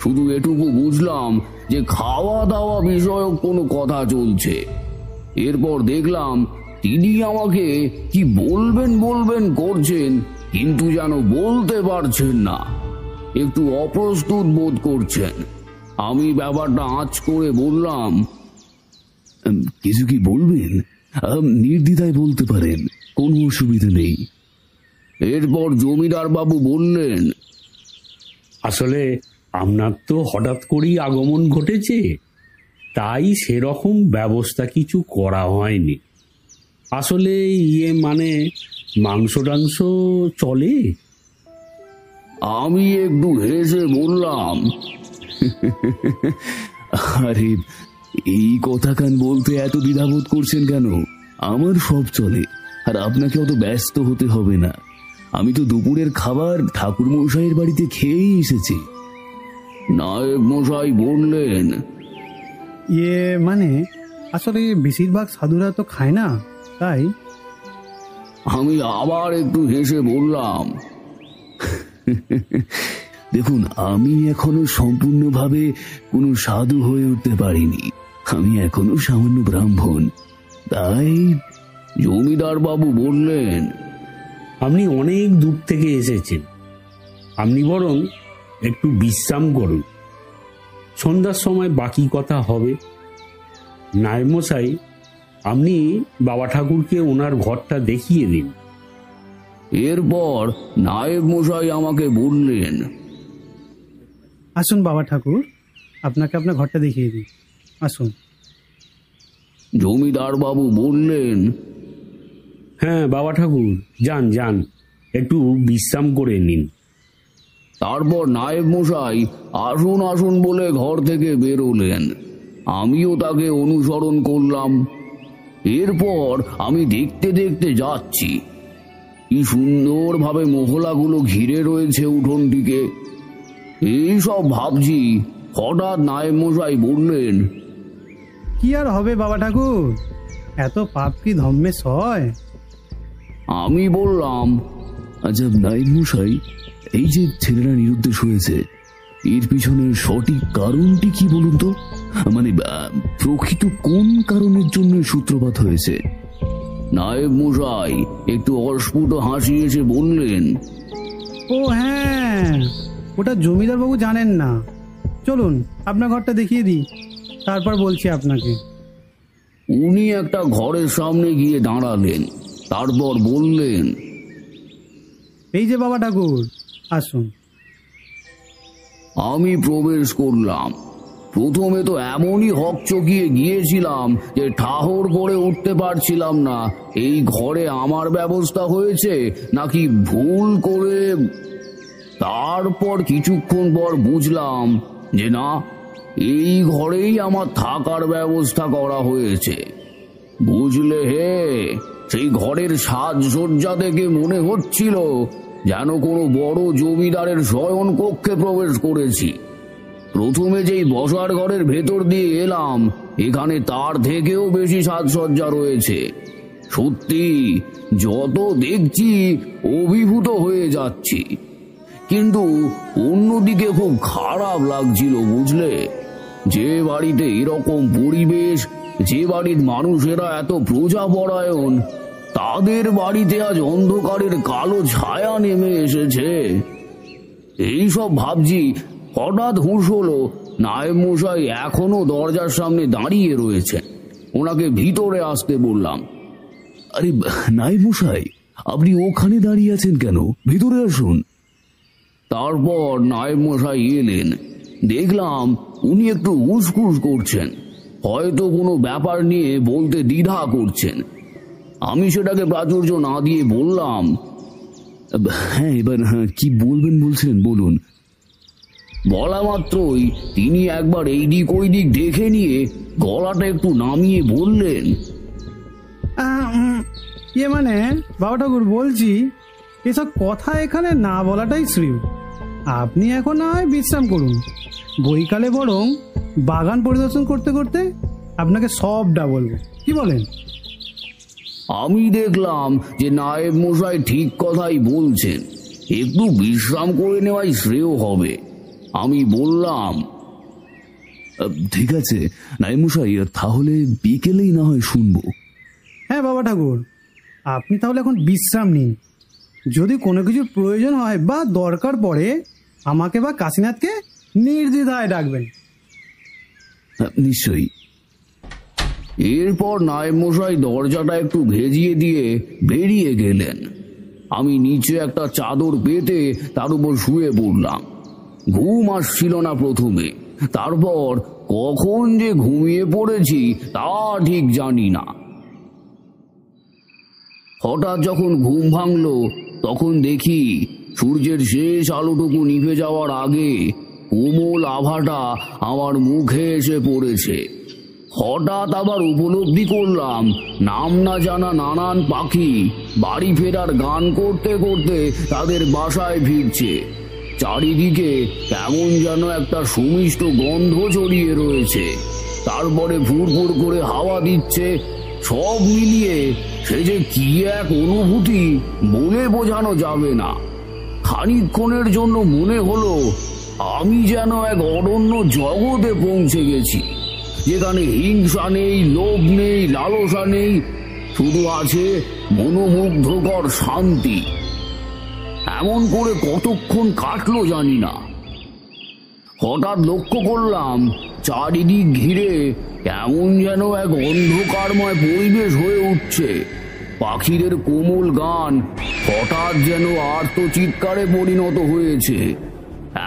শুধু এটুকু বুঝলাম যে খাওয়া দাওয়া বিষয়ক কোনো কথা চলছে। এরপর দেখলাম তিনি আমাকে কি বলবেন বলবেন করছেন, কিন্তু যেন বলতে পারছেন না। একটু অপ্রস্তুত বোধ করছেন। আমি ব্যাপারটা আঁচ করে বললাম, কিছু কি বলবেন? নির্দ্বিধায় বলতে পারেন, কোনো অসুবিধা নেই। এরপর জমিদার বাবু বললেন, আসলে আপনার তো হঠাৎ করেই আগমন ঘটেছে, তাই সেরকম ব্যবস্থা কিছু করা হয়নি। আসলে মানে মাংস টাংস চলে? আমি একটু হেসে বললাম, আরে, এই কথা কান বলতে এত দ্বিধাবোধ করছেন কেন? আমার সব চলে, আর আপনাকে অত ব্যস্ত হতে হবে না। আমি তো দুপুরের খাবার ঠাকুর মশাইয়ের বাড়িতে খেয়েই এসেছি। নায়েব মশাই বললেন, মানে আসলে বেশিরভাগ সাধুরা তো খায় না, তাই। আমি আবার একটু হেসে বললাম, দেখুন, আমি এখনো সম্পূর্ণভাবে কোনো সাধু হয়ে উঠতে পারিনি। আমি এখনো সামান্য ব্রাহ্মণ, তাই। জমিদার বাবু বললেন, আপনি অনেক দূর থেকে এসেছেন, আপনি বরং একটু বিশ্রাম করুন। সন্ধ্যার সময় বাকি কথা হবে। নায়েব মশাই, আপনি বাবা ঠাকুরকে ওনার ঘরটা দেখিয়ে দিন। এরপর নায়েব মশাই আমাকে বললেন, আসুন বাবা ঠাকুর, আপনাকে আপনার ঘরটা দেখিয়ে দিই, আসুন। জমিদার বাবু বললেন, হ্যাঁ বাবা ঠাকুর, যান যান, একটু বিশ্রাম করে নিন। তারপর নায়েব মশাই আসুন আসুন বলে ঘর থেকে বেরোলেন। আমিও তাকে অনুসরণ করলাম। এরপর আমি দেখতে দেখতে যাচ্ছি কি সুন্দরভাবে মহলাগুলো ঘিরে রয়েছে উঠোনটিকে। এইসব ভাবছি, হঠাৎ নায়েব মশাই বললেন, কি আর হবে বাবা ঠাকুর, এত পাপ কি ধম্মে সয়? আমি বললাম, আচ্ছা নায়েব মশাই, এই যে ছেলেরা নিরুদ্দেশ হয়েছে, এর পিছনে সঠিক কারণটি কি বলুন তো? মানে প্রকৃত কোন কারণের জন্য সূত্রপাত হয়েছে? নায়েব মশাই একটু অস্ফুট হাসি এসে বললেন, ও হ্যাঁ, ওটা জমিদার বাবু জানেন না। চলুন আপনার ঘরটা দেখিয়ে দিই, তারপর বলছি আপনাকে। উনি একটা ঘরের সামনে গিয়ে দাঁড়ালেন, তারপর বললেন, এই যে বাবা ঠাকুর, আসুন। আমি প্রবেশ করলাম। প্রথমে তো এমনই হকচকিয়ে গিয়েছিলাম যে ঠাহর করে উঠতে পারছিলাম না এই ঘরে আমার ব্যবস্থা হয়েছে নাকি ভুল করে। তারপর কিছুক্ষণ পর বুঝলাম যে না, এই ঘরেই আমার থাকার ব্যবস্থা করা হয়েছে। বুঝলে হে, সেই ঘরের সাজসজ্জা থেকে মনে হচ্ছিল যেন কোনো বড় জমিদারের শয়ন কক্ষে প্রবেশ করেছি। প্রথমে যেই বসার ঘরের ভেতর দিয়ে এলাম, এখানে তার থেকেও বেশি সাজসজ্জা রয়েছে। সত্যি যত দেখছি অভিভূত হয়ে যাচ্ছি, কিন্তু অন্যদিকে খুব খারাপ লাগছিল। বুঝলে, যে বাড়িতে এরকম পরিবেশ, যে বাড়ির মানুষেরা এত প্রজাপরায়ণ, তাদের বাড়িতে আজ অন্ধকারের কালো ছায়া নেমে এসেছে। এইসব ভাবছি, হঠাৎ হুঁশ হলো নায়েব মশাই এখনো দরজার সামনে দাঁড়িয়ে রয়েছে। ওনাকে ভিতরে আসতে বললাম। আরে নায়েব মশাই, আপনি ওখানে দাঁড়িয়ে আছেন কেন? ভিতরে আসুন। তারপর নায়েব মশাই এলেন। দেখলাম উনি একটু উসকুস করছেন, হয়তো কোনো ব্যাপার নিয়ে বলতে দ্বিধা করছেন। আমি সেটাকে প্রাচুর্য না দিয়ে বললাম, হ্যাঁ, এবার কি বলবেন বলছেন, বলুন। বলা মাত্রই তিনি একবার এই দিক ওই দিক দেখে নিয়ে গলাটা একটু নামিয়ে বললেন, মানে বাবা ঠাকুর, বলছি এসব কথা এখানে না বলাটাই শ্রেয়। আপনি এখন না হয় বিশ্রাম করুন, বৈকালে বরং বাগান পরিদর্শন করতে করতে আপনাকে সবটা বলবো, কি বলেন? আমি দেখলাম যে নায়েব মশাই ঠিক কথাই বলছেন, একটু বিশ্রাম করে নেওয়াই শ্রেয় হবে। আমি বললাম, ঠিক আছে নায়েব মশাই, তাহলে বিকেলেই না হয় শুনবো। হ্যাঁ বাবা ঠাকুর, আপনি তাহলে এখন বিশ্রাম নিন। যদি কোনো কিছুর প্রয়োজন হয় বা দরকার পড়ে, আমাকে বা কাশীনাথকে নির্দ্বিধায় ডাকবেন। নিশ্চয়ই। এরপর নায়েব মশাই দরজাটা একটু ভেজিয়ে দিয়ে বেরিয়ে গেলেন। আমি নিচে একটা চাদর পেতে তার উপর শুয়ে পড়লাম। ঘুম আসছিল না প্রথমে, তারপর কখন যে ঘুমিয়ে পড়েছি তা ঠিক জানি না। হঠাৎ যখন ঘুম ভাঙল, তখন দেখি সূর্যের শেষ আলোটুকু নিভে যাওয়ার আগে কোমল আভাটা আমার মুখে এসে পড়েছে। হঠাৎ আবার উপলব্ধি করলাম নাম না জানা নানান পাখি বাড়ি ফেরার গান করতে করতে তাদের বাসায় ফিরছে। চারিদিকে কেমন যেন একটা সুমিষ্ট গন্ধ ছড়িয়ে রয়েছে, তারপরে ফুরফুর করে হাওয়া দিচ্ছে। সব মিলিয়ে সে যে কি এক অনুভূতি বলে বোঝানো যাবে না। খানিকক্ষণের জন্য মনে হলো আমি যেন এক অরণ্য জগতে পৌঁছে গেছি, যেখানে হিংসা নেই, লোভ নেই, লালসা নেই, শুধু আছে মনোমুগ্ধকর শান্তি। এমন করে কতক্ষণ কাটলো জানি না। হঠাৎ লক্ষ্য করলাম চারিদিক ঘিরে কেমন যেন এক অন্ধকারময় পরিবেশ হয়ে উঠছে। পাখিদের কোমল গান হঠাৎ যেন আর্তচিৎকারে পরিণত হয়েছে।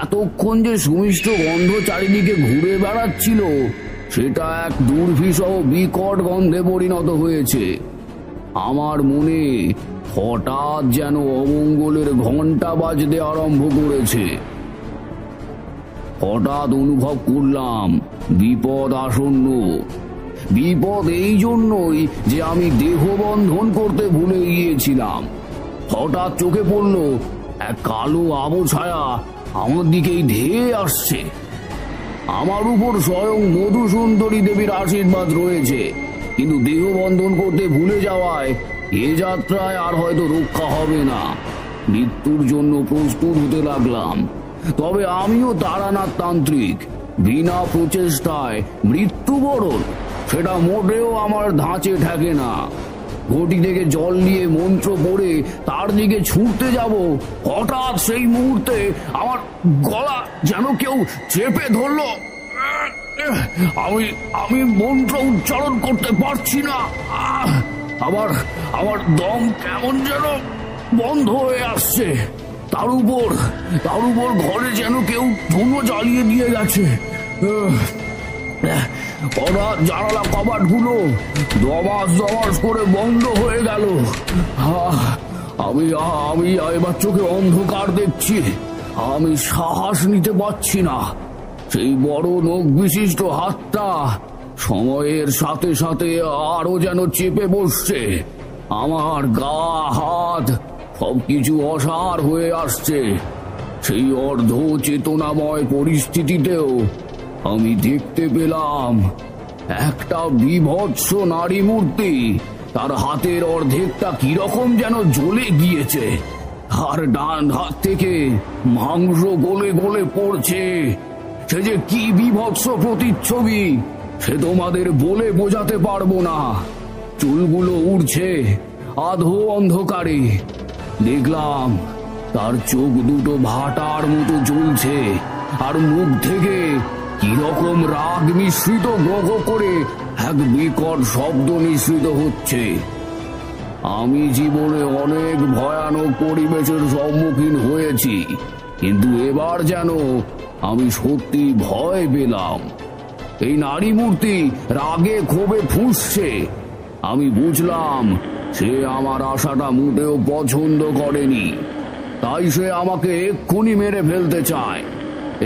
এতক্ষণ যে সুমিষ্ট গন্ধ চারিদিকে ঘুরে বেড়াচ্ছিল, সেটা এক দুর্বিষহ বিকট গন্ধে পরিণত হয়েছে। আমার মনে হঠাৎ যেন অমঙ্গলের ঘণ্টা বাজতে আরম্ভ করেছে। হঠাৎ অনুভব করলাম বিপদ আসন্ন। বিপদ এই জন্যই যে আমি দেহ বন্ধন করতে ভুলে গিয়েছিলাম। হঠাৎ চোখে পড়ল এক কালো আবছায়া আমার দিকেই ধেয়ে আসছে। আমার উপর স্বয়ং মধুসুন্দরী দেবীর আশীর্বাদ রয়েছে, কিন্তু দেহ বন্ধন করতে ভুলে যাওয়ায় এ যাত্রায় আর হয়তো রক্ষা হবে না। মৃত্যুর জন্য প্রস্তুত হতে লাগলাম। তবে আমিও তারানাথ তান্ত্রিক, বিনা প্রচেষ্টায় মৃত্যুবরণ সেটা মোটেও আমার ধাঁচে ঠেকে না। ঘটি থেকে জল নিয়ে মন্ত্র পড়ে তার দিকে ছুটতে যাব, হঠাৎ সেই মুহূর্তে আমার গলা যেন কেউ চেপে ধরল। আমি মন্ত্র উচ্চারণ করতে পারছি না। আমার দম কেমন যেন বন্ধ হয়ে আসছে। তার উপর ঘরে যেন কেউ ধুনো জ্বালিয়ে দিয়ে গেছে। জানালা কবাটগুলো দমাস করে বন্ধ হয়ে গেল। আমি এবার চোখে অন্ধকার দেখছি। আমি সাহস নিতে পারছি না। সেই বড় নখ বিশিষ্ট হাতটা সময়ের সাথে সাথে আরো যেন চেপে বসছে। আমার গা হাত সবকিছু অসাড় হয়ে আসছে। সেই অর্ধ চেতনাময় পরিস্থিতিতেও আমি দেখতে পেলাম একটা বিভৎস নারী মূর্তি। তার হাতের অর্ধেকটা কিরকম যেন জ্বলে গিয়েছে, আর ডান হাত থেকে মাংস গলে গলে পড়ছে। সে যে কি বিভৎস প্রতিচ্ছবি সে তোমাদের বলে বোঝাতে পারবো না। চুলগুলো উড়ছে আধো অন্ধকারে। দেখলাম তার চোখ দুটো ভাটার মতো জ্বলছে, আর মুখ থেকে কিরকম রাগ মিশ্রিত গ্রহ করে এক বিকট শব্দ নিঃসৃত হচ্ছে। আমি জীবনে অনেক ভয়ানক পরিবেশের সম্মুখীন হয়েছি, কিন্তু এবার যেন আমি সত্যি ভয় পেলাম। এই নারী মূর্তি রাগে ক্ষোভে ফুঁসছে। আমি বুঝলাম সে আমার আশাটা মোটেও পছন্দ করেনি, তাই সে আমাকে এক্ষুনি মেরে ফেলতে চায়।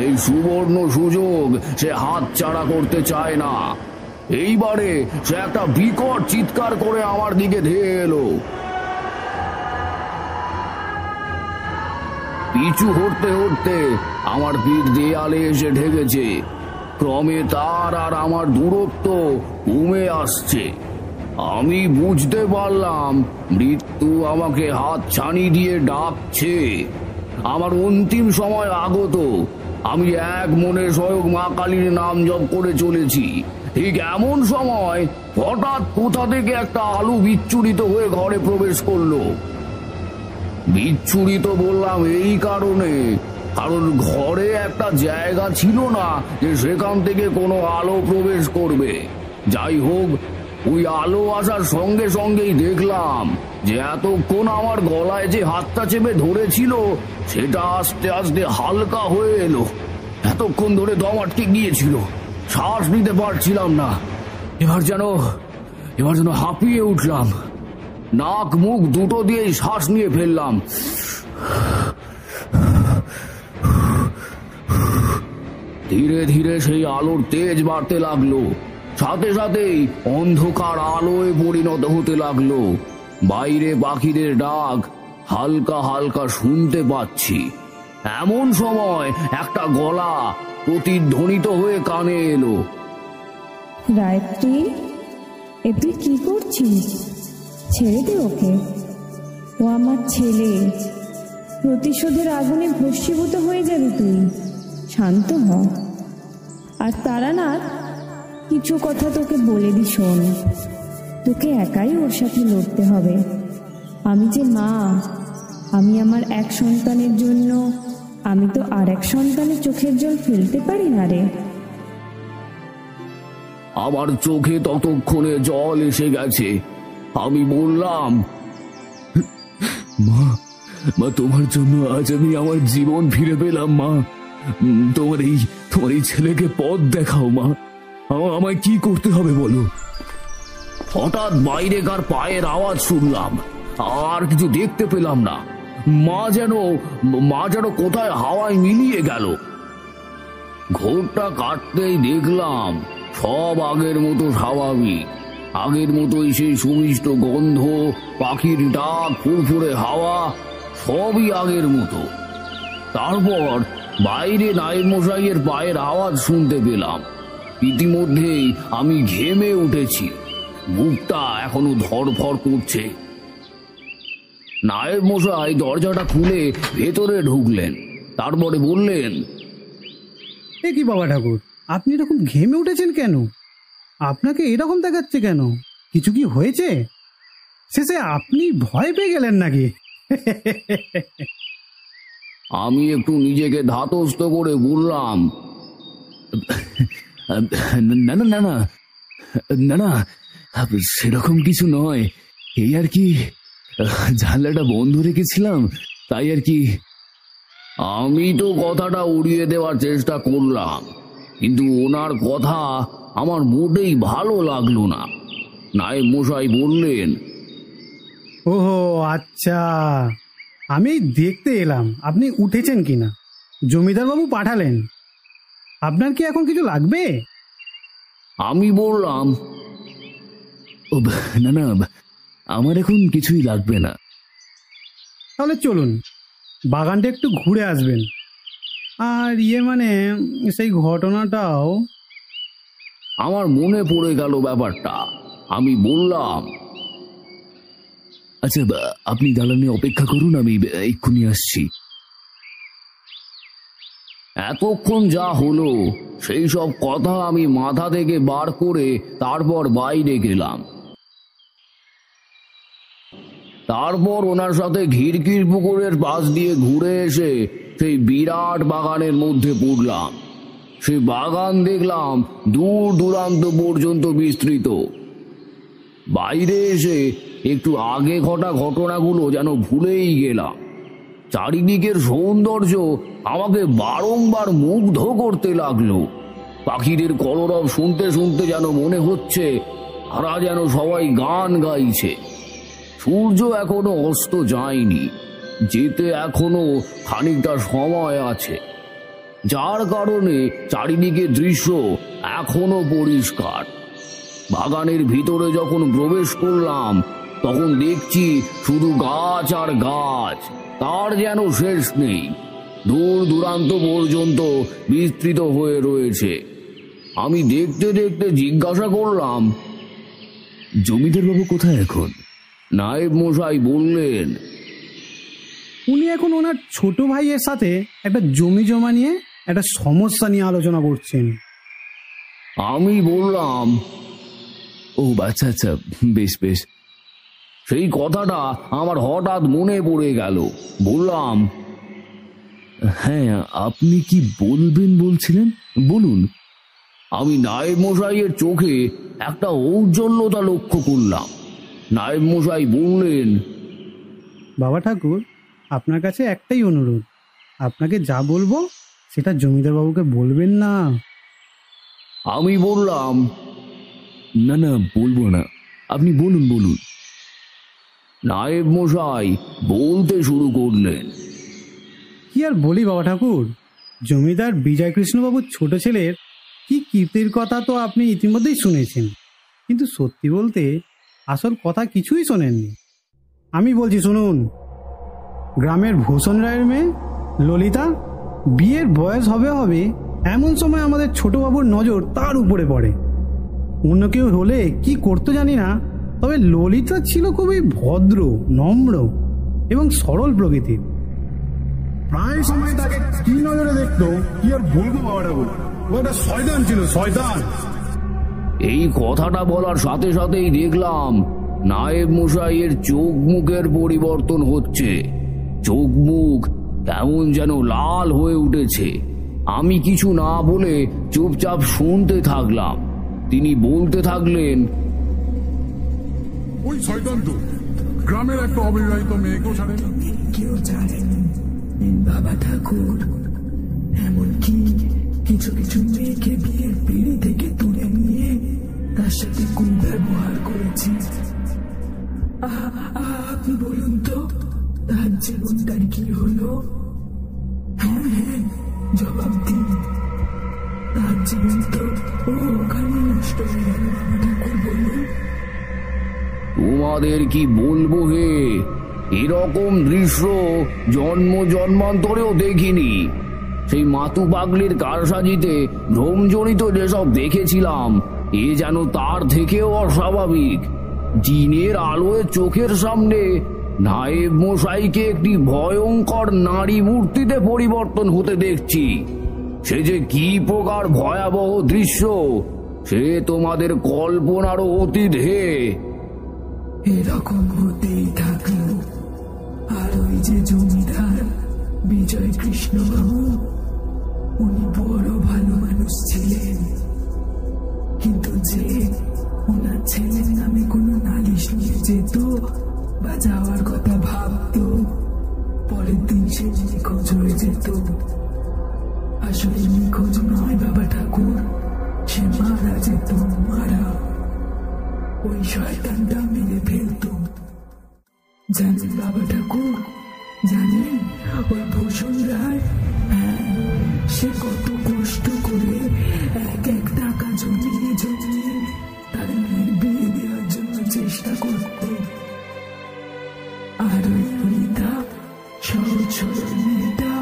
এই সুবর্ণ সুযোগ সে হাতছাড়া করতে চায় না। এইবারে সে একটা বিকট চিৎকার করে আমার দিকে ধেয়ে এলো। পিছু হটতে হটতে আমার পিঠ দেয়ালে এসে ঠেকেছে। ক্রমে তার আর আমার দূরত্ব কমে আসছে। আমি বুঝতে পারলাম মৃত্যু আমাকে হাত ছানি দিয়ে ডাকছে। আমার অন্তিম সময় আগত। আমি এক মনে স্বয়ং মা কালীর নাম জপ করে চলেছি। ঠিক এমন সময় হঠাৎ কোথা থেকে একটা আলু বিচ্ছুরিত হয়ে ঘরে প্রবেশ করলো। বিচ্ছুরিত বললাম এই কারণে, কারণ ঘরে একটা জায়গা ছিল না যে সেখান থেকে কোনো আলো প্রবেশ করবে। যাই হোক, ওই আলো আসার সঙ্গে সঙ্গেই দেখলাম যে এতক্ষণ আমার গলায় যে হাতটা চেপে ধরেছিল সেটা আস্তে আস্তে হালকা হয়ে এলো। এতক্ষণ ধরে দম আটকে গিয়েছিল, শ্বাস নিতে পারছিলাম না। এবার যেন হাঁপিয়ে উঠলাম। নাক মুখ দুটো দিয়েই শ্বাস নিয়ে ফেললাম। ধীরে ধীরে সেই আলোর তেজ বাড়তে লাগলো, সাথে সাথেই অন্ধকার আলোয় পরিণত হতে লাগলো। বাইরে পাখিদের ডাক হালকা হালকা শুনতে পাচ্ছি। এমন সময় একটা গলা প্রতিধ্বনিত হয়ে কানে এলো। গায়ত্রী, এ তুই কি করছিস? ছেড়ে দে ওকে। ও আমার ছেলে। প্রতিশোধের আগুনে ভস্মীভূত হয়ে যাবি তুই। শান্ত হ। আর তারানাথ, কিছু কথা তোকে বলে দি শোন। তোকে একাই ওর সাথে লড়তে হবে। আমি যে মা, আমি আমার এক সন্তানের জন্য আমি তো আর এক সন্তানের চোখের জল ফেলতে পারি না রে। আমার চোখে ততক্ষণে জল এসে গেছে। আমি বললাম, মা, তোমার জন্য আজ আমি আমার জীবন ফিরে পেলাম। মা, তোমার এই ছেলেকে পথ দেখাও। মা, আমায় কি করতে হবে বলো। হঠাৎ বাইরেকার পায়ের আওয়াজ শুনলাম, আর কিছু দেখতে পেলাম না। মা যেন কোথায় হাওয়ায় মিলিয়ে গেল। ঘোরটা কাটতেই দেখলাম সব আগের মতো স্বাভাবিক। আগের মতোই সেই সুমিষ্ট গন্ধ, পাখির ডাক, ফুরফুরে হাওয়া, সবই আগের মতো। তারপর বাইরে নায়েব মশাইয়ের পায়ের আওয়াজ শুনতে পেলাম। ইতিমধ্যেই আমি ঘেমে উঠেছি, বুকটা এখনো ধড়ফড় করছে। নায়েব মশাই দরজাটা খুলে ভেতরে ঢুকলেন, তারপরে বললেন, এ কি বাবা ঠাকুর, আপনি এরকম ঘেমে উঠেছেন কেন? আপনাকে এরকম দেখাচ্ছে কেন? কিছু কি হয়েছে? শেষে আপনি ভয় পেয়ে গেলেন নাকি? আমি একটু নিজেকে ধাতস্থ করে বললাম, না না না না না না, সেরকম কিছু নয়। এই আর কি, জানলাটা বন্ধ রেখেছিলাম, তাই আর কি। আমি তো কথাটা উড়িয়ে দেওয়ার চেষ্টা করলাম, কিন্তু ওনার কথা আমার মোটেই ভালো লাগলো না। নায়েব মশাই বললেন, ওহো আচ্ছা, আমি দেখতে এলাম আপনি উঠেছেন কিনা। জমিদার বাবু পাঠালেন। আপনার কি এখন কিছু লাগবে? আমি বললাম, ও না না, আমার এখন কিছুই লাগবে না। তাহলে চলুন, বাগানটা একটু ঘুরে আসবেন। আর মানে সেই ঘটনাটাও আমার মনে পড়ে গেল ব্যাপারটা। আমি বললাম, আচ্ছা, আপনি দালানে অপেক্ষা করুন, আমি এক্ষুনি আসছি। এতক্ষণ যা হলো সেই সব কথা আমি মাথা থেকে বার করে তারপর বাইরে গেলাম। তারপর ওনার সাথে ঘিরকির পুকুরের পাশ দিয়ে ঘুরে এসে সেই বিরাট বাগানের মধ্যে পড়লাম। সেই বাগান দেখলাম দূর দূরান্ত পর্যন্ত বিস্তৃত। বাইরে এসে একটু আগে ঘটা ঘটনাগুলো যেন ভুলেই গেলাম। চারিদিকের সৌন্দর্য আমাকে বারংবার মুগ্ধ করতে লাগলো। পাখিদের কলরব শুনতে শুনতে যেন মনে হচ্ছে তারা যেন সবাই গান গাইছে। সূর্য এখনো অস্ত যায়নি, যেতে এখনো খানিকটা সময় আছে, যার কারণে চারিদিকে দৃশ্য এখনো পরিষ্কার। বাগানের ভিতরে যখন প্রবেশ করলাম তখন দেখছি শুধু গাছ আর গাছ, তার যেন শেষ নেই, দূর দূরান্ত পর্যন্ত বিস্তৃত হয়ে রয়েছে। আমি দেখতে দেখতে জিজ্ঞাসা করলাম, জমিদার বাবু কোথায় এখন? নায়েব মশাই বললেন, উনি এখন ওনার ছোট ভাইয়ের সাথে একটা জমি জমা নিয়ে একটা সমস্যা নিয়ে আলোচনা করছেন। আমি বললাম, ও আচ্ছা আচ্ছা, বেশ বেশ। সেই কথাটা আমার হঠাৎ মনে পড়ে গেল। বললাম, হ্যাঁ, আপনি কি বলবেন বলছিলেন, বলুন। আমি নায়েব মশাইয়ের চোখে একটা ঔজ্জ্বল্যতা লক্ষ্য করলাম। নায়েব মশাই বললেন, বাবা ঠাকুর, আপনার কাছে একটাই অনুরোধ, আপনাকে যা বলবো সেটা জমিদার বাবুকে বলবেন না। আমি বললাম, না না, বলবো না, আপনি বলুন বলুন। নায়েব মশাই বলতে শুরু করলেন, কি আর বলি বাবা ঠাকুর, জমিদার বিজয় কৃষ্ণবাবুর ছোট ছেলের কি কীর্তির কথা তো আপনি ইতিমধ্যেই শুনেছেন, কিন্তু সত্যি বলতে আসল কথা কিছুই শোনেননি। আমি বলছি শুনুন, গ্রামের ভূষণ রায়ের মেয়ে ললিতা বিয়ের বয়স হবে হবে এমন সময় আমাদের ছোটবাবুর নজর তার উপরে পড়ে। অন্য কেউ হলে কি করতো জানি না, তবে ললিতা ছিল খুবই ভদ্র, নম্র এবং সরল প্রকৃতির। প্রায় সময় তাকে কি নজরে দেখতো কি আর বলবো বাবা ঠাকুর, ও একটা শয়তান ছিল, শয়তান। এই কথাটা বলার সাথে সাথেই দেখলাম নায়েব মশাইয়ের চোখ মুখের পরিবর্তন হচ্ছে। চোখ মুখ কেমন যেন লাল হয়ে উঠেছে। আমি কিছু না বলে চুপচাপ শুনতে থাকলাম। তিনি বলতে থাকলেন, ওই শয়তান তো গ্রামের একটা অবিবাহিত মেয়েকেও ছাড়ে না। কেউ জানেন বাবা ঠাকুর, এমনকি কিছু কিছু মেয়েকে বিয়ের পিঁড়ি থেকে তুলে নিয়ে তার সাথে কুব্যবহার করেছে। আপনি বলুন তো, তার জীবনটার কি হলো? হ্যাঁ হ্যাঁ, জবাব দিন। তার জীবন তো ওখানে নষ্ট হয়ে গেল বাবা ঠাকুর বলুন। তোমাদের কি বলবো হে, এরকম দৃশ্য জন্ম জন্মান্তরেও দেখিনি। সেই মাতু পাগলির কারসাজিতে ভ্রমজনিত যেসব দেখেছিলাম, এ যেন তার থেকেও অস্বাভাবিক। জিনের আলোয় চোখের সামনে নায়েব মশাইকে একটি ভয়ঙ্কর নারী মূর্তিতে পরিবর্তন হতে দেখছি। সে যে কি প্রকার ভয়াবহ দৃশ্য, সে তোমাদের কল্পনারও অতীত হে। এরকম হতেই থাকলো। আর ওই যে জমিদার বিজয় কৃষ্ণ বাবু, উনি বড় ভালো মানুষ ছিলেন, কিন্তু যে ওনার ছেলের নামে কোনো নালিশ নিয়ে যেত বা যাওয়ার কথা ভাবতো, পরের দিন সে নিখোঁজ হয়ে যেত। আসলে নিখোঁজ নয় বাবা ঠাকুর, সে মারা যেত, মারা। ওই শয়তানটা মেরে ফেলত। জানেন বাবা ঠাকুর, জানেন ওই ভূষণ রায়, হ্যাঁ, সে কত কষ্ট করে এক এক টাকা জমিয়ে জমিয়ে তার মেয়ের বিয়ে দেওয়ার জন্য চেষ্টা করত। আর ওই ললিতা, সহজ সরল মেয়েটা,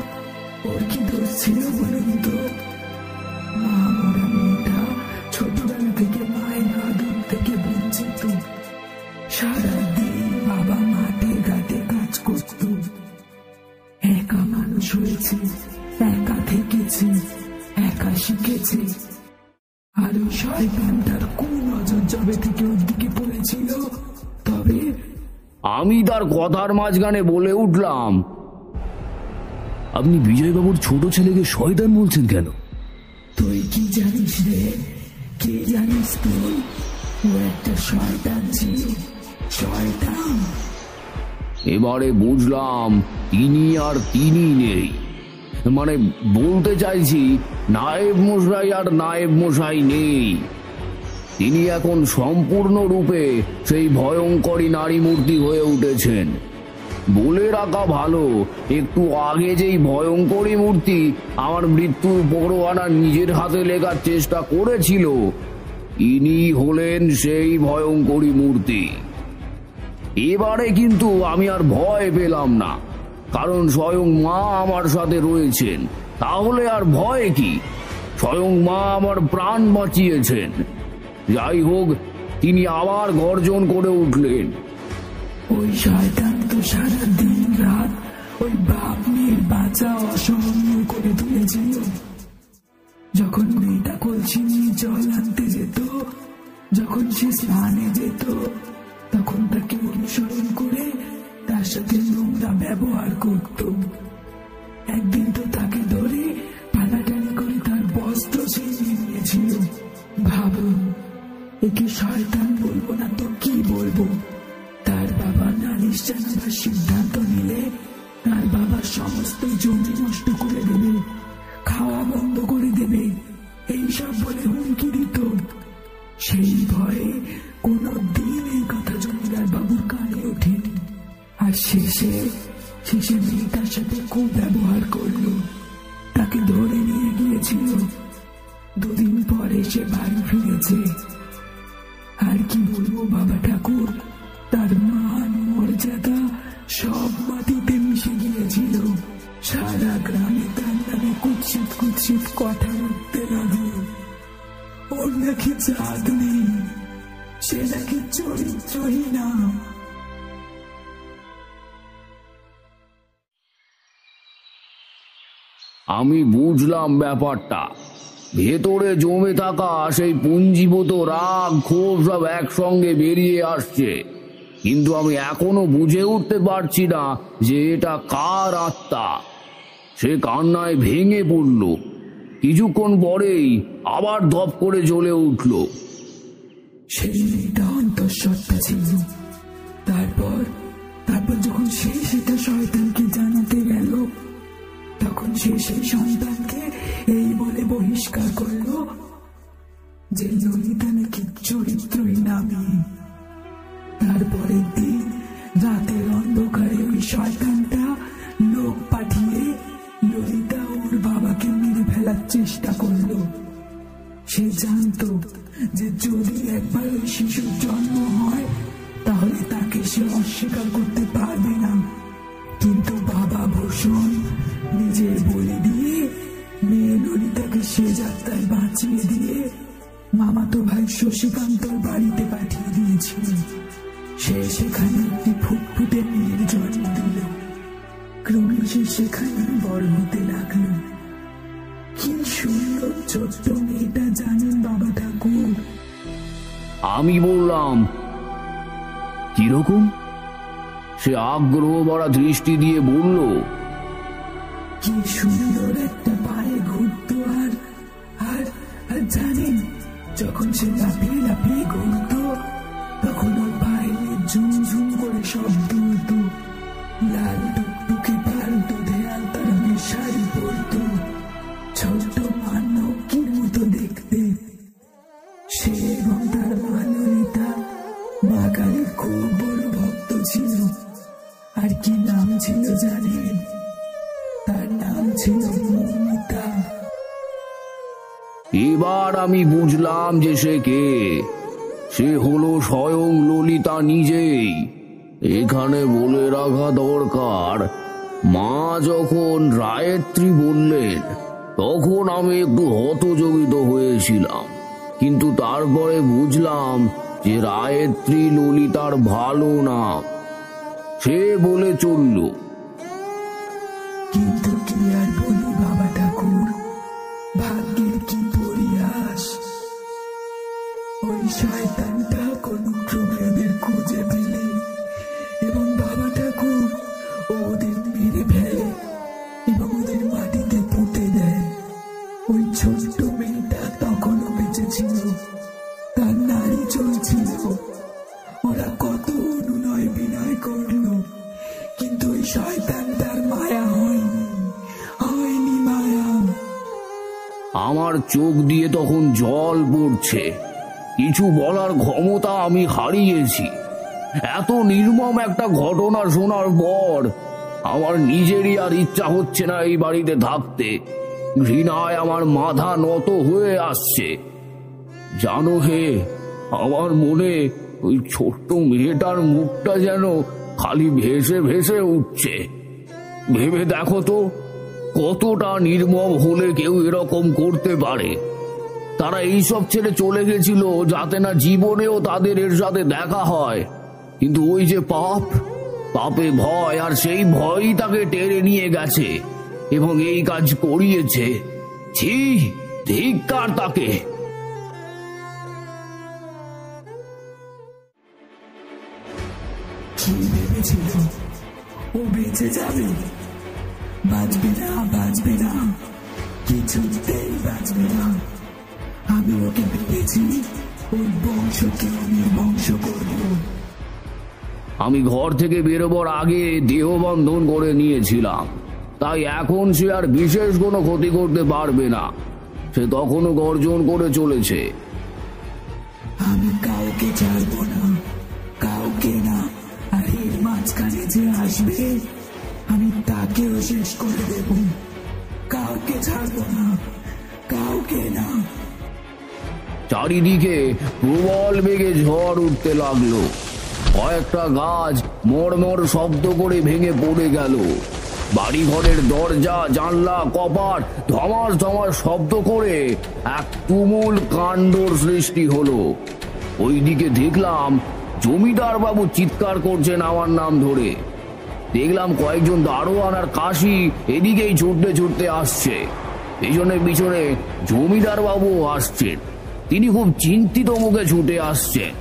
ওর কি দোষ ছিল বলুন তো? মা মরা মেয়েটা ছোটবেলা থেকে মায়ের আদর থেকে বঞ্চিত। সারাদিন বাবা মাঠে ঘাটে কাজ করত, একা মানুষ হয়েছে, একা থেকেছে, একা শিখেছে। আর ওই শয়তানটার কোন নজর জবে থেকে ওর দিকে পড়েছিল, তবে আমি তার কথার মাঝখানে বলে উঠলাম, আপনি বিজয়বাবুর ছোট ছেলেকে শয়তান বলছেন কেন? তুই কি জানিস রে? কি জানিস তুই? ও একটা শয়তান ছিল, শয়তান। এবারে বুঝলাম তিনি আর তিনি নেই। মানে বলতে চাইছি, নায়েব মশাই আর নায়েব মশাই নেই। তিনি এখন সম্পূর্ণরূপে সেই ভয়ঙ্করী নারী মূর্তি হয়ে উঠেছেন। বলে রাখা ভালো, একটু আগে যেই ভয়ঙ্করী মূর্তি আমার মৃত্যুর পরোয়ানা নিজের হাতে লেখার চেষ্টা করেছিল, ইনি হলেন সেই ভয়ঙ্করী মূর্তি। এবারে কিন্তু আমি আর ভয় পেলাম না, কারণ স্বয়ং মা আমার সাথে রয়েছেন। তাহলে আর ভয় কি? স্বয়ং মা আমার প্রাণ বাঁচিয়েছেন। যাই হোক, তিনি আবার গর্জন করে উঠলেন, ওই শয়তান তো সারা দিন রাত ওই বাপ মেয়ের বাঁচা অসহনীয় করে তুলেছিল। যখন মেয়েটা কলসি নিয়ে জল আনতে যেত, যখন সে স্নানে যেত, তখন তাকে অনুসরণ করে তার সাথে নোংরা ব্যবহার করত। একদিন তো তাকে ধরে টানাটানি করে তার বস্ত্র ছিনিয়ে নিয়েছিল। ভাবুন, একে শয়তান বলবো না তো কি বলবো? তার বাবা নালিশ জানাবার সিদ্ধান্ত নিলে তার বাবা সমস্ত জমি নষ্ট করে দেবে, খাওয়া বন্ধ করে দেবে, এইসব বলে হুমকি দিত। সেই ভয়ে কোনো দিন এই কথা জমিদার বাবুর কানে ওঠেনি। আর শেষে মেয়েটার সাথে খুব ব্যবহার করলো, তাকে ধরে নিয়ে গিয়েছিল। দুদিন পরে সে বাড়ি ফিরেছে। আর কি বলবো বাবা ঠাকুর, তার মান মর্যাদা সব মাটিতে মিশে গিয়েছিল। সারা গ্রামে তার নামে কুৎসিত কুৎসিত কথা উঠতে লাগলো। ওর নাকি জাত নেই, সে নাকি চরিত্রহীনা। আমি বুঝলাম ব্যাপারটা। ভেতরে জমে থাকা সেই পুঞ্জীভূত রাগ ক্ষোভ সব একসঙ্গে বেরিয়ে আসছে, কিন্তু আমি এখনো বুঝে উঠতে পারছি না যে এটা কার আত্মা। সে কান্নায় ভেঙে পড়ল। কিছুক্ষণ পরেই আবার ধপ করে জ্বলে উঠল। সেই মেয়েটা অন্তঃসত্ত্বা ছিল। তারপর যখন সে সেটা শয়তানকে জানাতে গেল, তখন সে সেই সন্তানকে এই বলে বহিষ্কার করলো যে ললিতা নাকি চরিত্রহীন নামী। তারপরের দিন রাতের অন্ধকারে ওই শয়তানটা লোক পাঠিয়ে ললিতা ওর বাবাকে মেরে ফেলার চেষ্টা করলো। অস্বীকার করতে পারবে না, কিন্তু বাবা ভূষণ নিজের বলে দিয়ে মেয়ে ললিতাকে সে যাত্রায় বাঁচিয়ে দিয়ে মামাতো ভাই শশীকান্তর বাড়িতে পাঠিয়ে দিয়েছিল। সে সেখানে একটি ফুটফুটে মেয়ের জন্ম দিল। ক্রমে সে সেখানে বড় হতে লাগলো। কি সুন্দর ছোট্ট মেয়েটা জানেন বাবা ঠাকুর? আমি বললাম, কিরকম? সে আগ্রহ ভরা দৃষ্টি দিয়ে বলল, কি সুন্দর একটা পায়ে ঘুরতো। আর আর আর জানেন, যখন সে লাফিয়ে লাফিয়ে ঘুরতো তখন ওর পায়ে ঝুমঝুম করে শব্দ হতো। লাল টুকটুকে পাল্টো দেয়ালতা রঙের শাড়ি পরতো, ছোট্ট মানবীর মতো দেখতে। সে এবং তার মা ললিতা মা কালীর খুব বড় ভক্ত ছিল। আর কি নাম ছিল জানেন? তার নাম ছিল মৌমিতা। এবার আমি বুঝলাম যে সে কে। সে হলো স্বয়ং ললিতা নিজেই। এখানে বলে রাখা দরকার, মা যখন রায়েত্রী বললেন তখন আমি একটু হতযোগিত হয়েছিলাম, কিন্তু তারপরে বুঝলাম যে রায়েত্রী ললিতার ভালো নাম। সে বলে চলল, কিন্তু কি আর বলি বাবা ঠাকুর, ভাগ্যের কি পরিহাস। ওই শয়তানটা কোন ক্রমে ওদের খুঁজে পেলে এবং বাবা ঠাকুর ওদের মেরে ফেলে এবং ওদের মাটিতে পুঁতে দেয়। ওই ছোট্ট মেয়েটা তখনও বেঁচে ছিল, তার নাড়ি চলছিল। ওরা কত অনুনয় বিনয় করলো, কিন্তু ওই শয়তানটার মায়া হয়নি মায়া। আমার চোখ দিয়ে তখন জল পড়ছে। কিছু বলার ক্ষমতা আমি হারিয়েছি। এত নির্মম একটা ঘটনা শোনার পর আমার নিজেরই আর ইচ্ছা হচ্ছে না এই বাড়িতে থাকতে। ঘৃণায় আমার মাথা নত হয়ে আসছে। জানো হে, আমার মনে ওই ছোট্ট মেয়েটার মুখটা যেন খালি ভেসে ভেসে উঠছে। ভেবে দেখো তো, কতটা নির্মম হলে কেউ এরকম করতে পারে। তারা এইসব ছেড়ে চলে গেছিল যাতে না জীবনেও তাদের এর সাথে দেখা হয়, কিন্তু ওই যে পাপে ভয়, আর সেই ভয়ই তাকে টেনে নিয়ে গেছে এবং এই কাজ করিয়েছে। ছি, ধিক্কার তাকে। কি ভেবেছিল ও বেঁচে যাবে? বাঁচবে না, কিছুতেই বাঁচবে না। আমি ওকে ভেবেছি ওর বংশকে আমি বংশ করব। আমি ঘর থেকে বেরোবার আগে দেহবন্ধন করে নিয়েছিলাম, তাই এখন সে আর বিশেষ কোনো ক্ষতি করতে পারবে না। সে তখনও গর্জন করে চলেছে, আমি কাউকে ছাড়বো না, কাউকে না। আর এর মাঝখানে যে আসবে আমি তাকেও শেষ করে দেব। কাউকে ছাড়বো না, কাউকে না। চারিদিকে প্রবল বেগে ঝড় উঠতে লাগলো। কয়েকটা গাছ মড়মড় শব্দ করে ভেঙে পড়ে গেল। বাড়ি ঘরের দরজা জানলা কপাট ধমাস ধমাস শব্দ করে এক তুমুল কাণ্ডর সৃষ্টি হলো। ওইদিকে দেখলাম জমিদার বাবু চিৎকার করছেন আমার নাম ধরে। দেখলাম কয়েকজন দারোয়ান আর কাশি এদিকেই ছুটতে ছুটতে আসছে। পিছনে পিছনে জমিদার বাবু আসছেন। তিনি খুব চিন্তিত মুখে ছুটে আসছেন।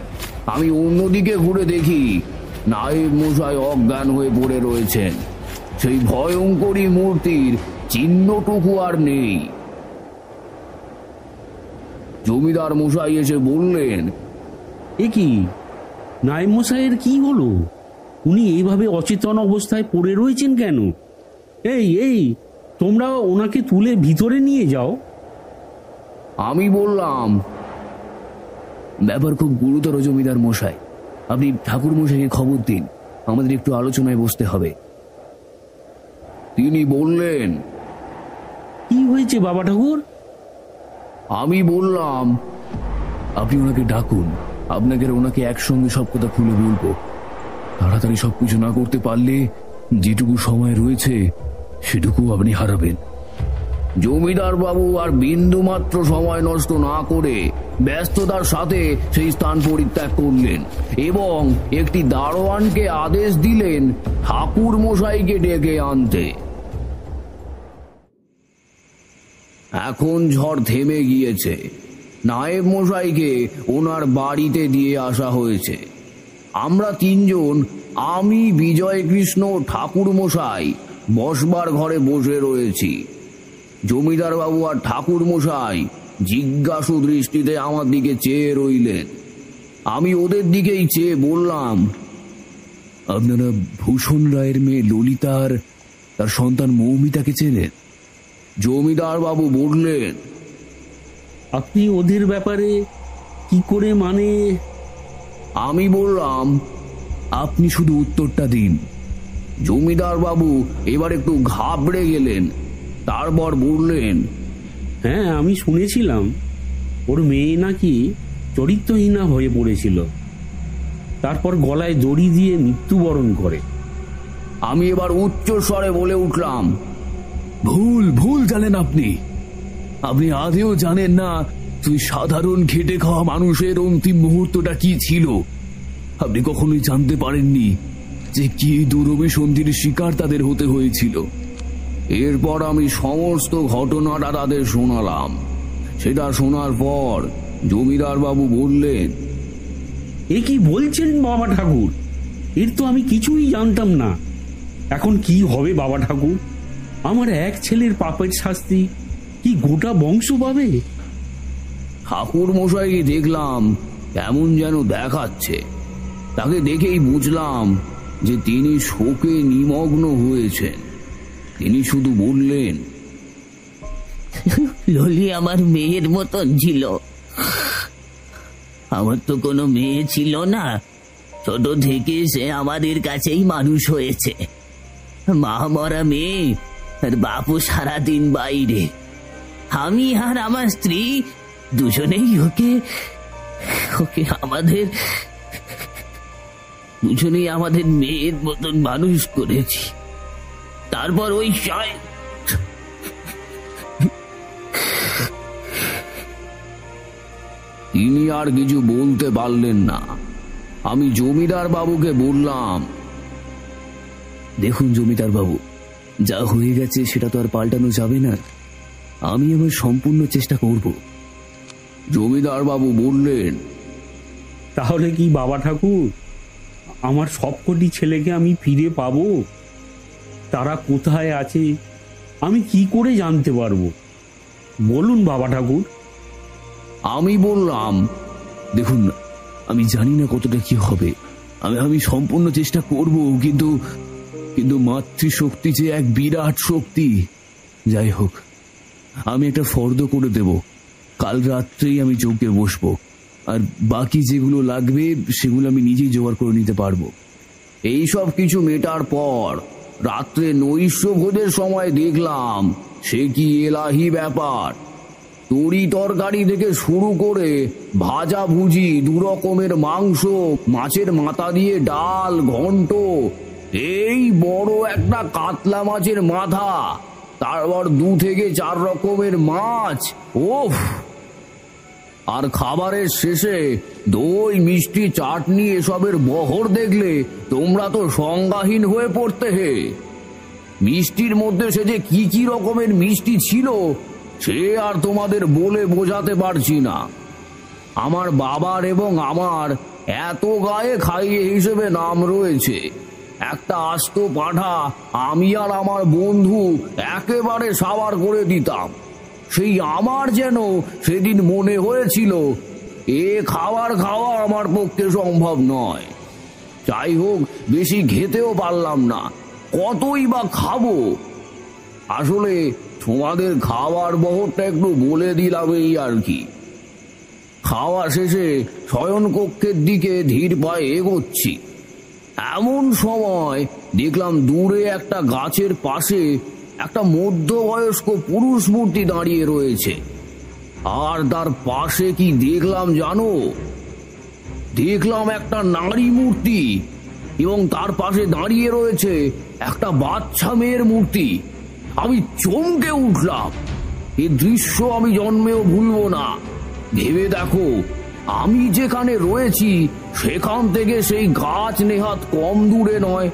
আমি অন্যদিকে ঘুরে দেখি নায়েব মশাই অজ্ঞান হয়ে পড়ে রয়েছেন। সেই ভয়ঙ্করী মূর্তির চিহ্নটুকু আর নেই। জমিদার মশাই এসে বললেন, এ কি নায়েব মশাইয়ের কি হলো? উনি এইভাবে অচেতন অবস্থায় পড়ে রয়েছেন কেন? এই তোমরা ওনাকে তুলে ভিতরে নিয়ে যাও। আমি বললাম, ব্যাপার খুব গুরুতর জমিদার মশাই, আপনি ঠাকুর মশাইকে খবর দিন, আমাদের একটু আলোচনায় বসতে হবে। তিনি বললেন, কি হয়েছে বাবা ঠাকুর? আমি বললাম, আপনি ওনাকে ডাকুন, আপনাকে ওনাকে একসঙ্গে সব কথা খুলে বলবো। তাড়াতাড়ি সবকিছু না করতে পারলে যেটুকু সময় রয়েছে সেটুকু আপনি হারাবেন। জমিদার বাবু আর বিন্দু মাত্র সময় নষ্ট না করে ব্যস্ততার সাথে সেই স্থান পরিত্যাগ করলেন এবং একটি দারোয়ানকে আদেশ দিলেন ঠাকুর মশাইকে ডেকে আনতে। এখন ঝড় থেমে গিয়েছে। নায়েব মশাইকে ওনার বাড়িতে দিয়ে আসা হয়েছে। আমরা তিনজন, আমি, বিজয় কৃষ্ণ, ঠাকুর মশাই বসবার ঘরে বসে রয়েছি। জমিদার বাবু আর ঠাকুর মশাই জিজ্ঞাসু দৃষ্টিতে আমার দিকে চেয়ে রইলেন। আমি ওদের দিকেই চেয়ে বললাম, আপনারা ভূষণ রায়ের মেয়ে ললিতার তার সন্তান মৌমিতাকে চেনেন? জমিদার বাবু বললেন, আপনি ওদের ব্যাপারে কি করে মানে? আমি বললাম, আপনি শুধু উত্তরটা দিন। জমিদার বাবু এবার একটু ঘাবড়ে গেলেন, তারপর বললেন, হ্যাঁ, আমি শুনেছিলাম ওর মেয়ে নাকি চরিত্রহীনা হয়ে পড়েছিল, তারপর গলায় দড়ি দিয়ে মৃত্যুবরণ করে। আমি এবার উচ্চ স্বরে বলে উঠলাম, ভুল ভুল জানেন আপনি। আপনি আদেও জানেন না তুই সাধারণ খেটে খাওয়া মানুষের অন্তিম মুহূর্তটা কি ছিল। আপনি কখনোই জানতে পারেননি যে কি দুরভিসন্ধির শিকার তাদের হতে হয়েছিল। এরপর আমি সমস্ত ঘটনাটা তাদের শোনালাম। সেটা শোনার পর জমিদার বাবু বললেন, এ কি বলছেন বাবা ঠাকুর? এর তো আমি কিছুই জানতাম না। এখন কি হবে বাবা ঠাকুর? আমার এক ছেলের পাপের শাস্তি কি গোটা বংশ পাবে? ঠাকুর মশাই দেখলাম কেমন যেন দেখাচ্ছে। তাকে দেখেই বুঝলাম যে তিনি শোকে নিমগ্ন হয়েছেন। তিনি শুধু বললেন, ললি আমার মেয়ের মতন ছিল। আমার তো কোনো মেয়ে ছিল না। ছোট থেকে সে আমাদের কাছেই মানুষ হয়েছে। মা মরা মেয়ে, আর বাপু সারাদিন বাইরে। আমি আর আমার স্ত্রী দুজনেই ওকে আমাদের মেয়ের মতন মানুষ করেছি। তারপর ওই তিনি আর কিছু বলতে পারলেন না। আমি জমিদার বাবুকে বললাম, দেখুন জমিদার বাবু, যা হয়ে গেছে সেটা তো আর পাল্টানো যাবে না। আমি আমার সম্পূর্ণ চেষ্টা করব। জমিদার বাবু বললেন, তাহলে কি বাবা ঠাকুর, আমার সবকটি ছেলেকে আমি ফিরে পাবো? তারা কোথায় আছে আমি কি করে জানতে পারবো? বলুন বাবা ঠাকুর। আমি বললাম, দেখুন, আমি জানি না কতটা কি হবে। আমি সম্পূর্ণ চেষ্টা করব, কিন্তু মাতৃশক্তি যে এক বিরাট শক্তি। যাই হোক, আমি একটা ফর্দ করে দেব। কাল রাত্রেই আমি চৌকে বসবো, আর বাকি যেগুলো লাগবে সেগুলো আমি নিজেই জোগাড় করে নিতে পারবো। এই সব কিছু মেটার পর রাত্রে নৈশ ভোজের সময় দেখলাম সে কি এলাহি ব্যাপার। তরি তরকারি থেকে শুরু করে ভাজা ভুজি, 2 রকমের মাংস, মাছের মাথা দিয়ে ডাল, ঘন্ট, এই বড় একটা কাতলা মাছের মাথা, তারপর 2 থেকে 4 রকমের মাছ। ওফ! আর খাবারের শেষে দই, মিষ্টি, চাটনি, এসবের বহর দেখলে তোমরা তো সংজ্ঞাহীন হয়ে পড়তে হে। মিষ্টির মধ্যে সে যে কি কি রকমের মিষ্টি ছিল সে আর তোমাদের বলে বোঝাতে পারছি না। আমার বাবার এবং আমার এত গায়ে খাইয়ে হিসেবে নাম রয়েছে। একটা আস্ত পাঁঠা আমি আর আমার বন্ধু একেবারে সাবার করে দিতাম। সেই আমার যেন সেদিন মনে হয়েছিল এ খাওয়া আমার পক্ষে সম্ভব নয়। যাই হোক, বেশি খেতেও পারলাম না, কতই বা খাবো। আসলে তোমাদের খাওয়ার বহরটা একটু বলে দিলাম, এই আর কি। খাওয়া শেষে শয়ন কক্ষের দিকে ধীর পায়ে এগোচ্ছি। এমন সময় দেখলাম দূরে একটা গাছের পাশে একটা মধ্যবয়স্ক পুরুষ মূর্তি দাঁড়িয়ে রয়েছে। আর তার পাশে কি দেখলাম জানো? দেখলাম একটা নারী মূর্তি। এবং তার পাশে দাঁড়িয়ে রয়েছে একটা বাচ্চা মেয়ের মূর্তি। আমি চমকে উঠলাম। এই দৃশ্য আমি জন্মেও ভুলবো না। ভেবে দেখো, আমি যেখানে রয়েছি সেখান থেকে সেই গাছ নেহাত কম দূরে নয়,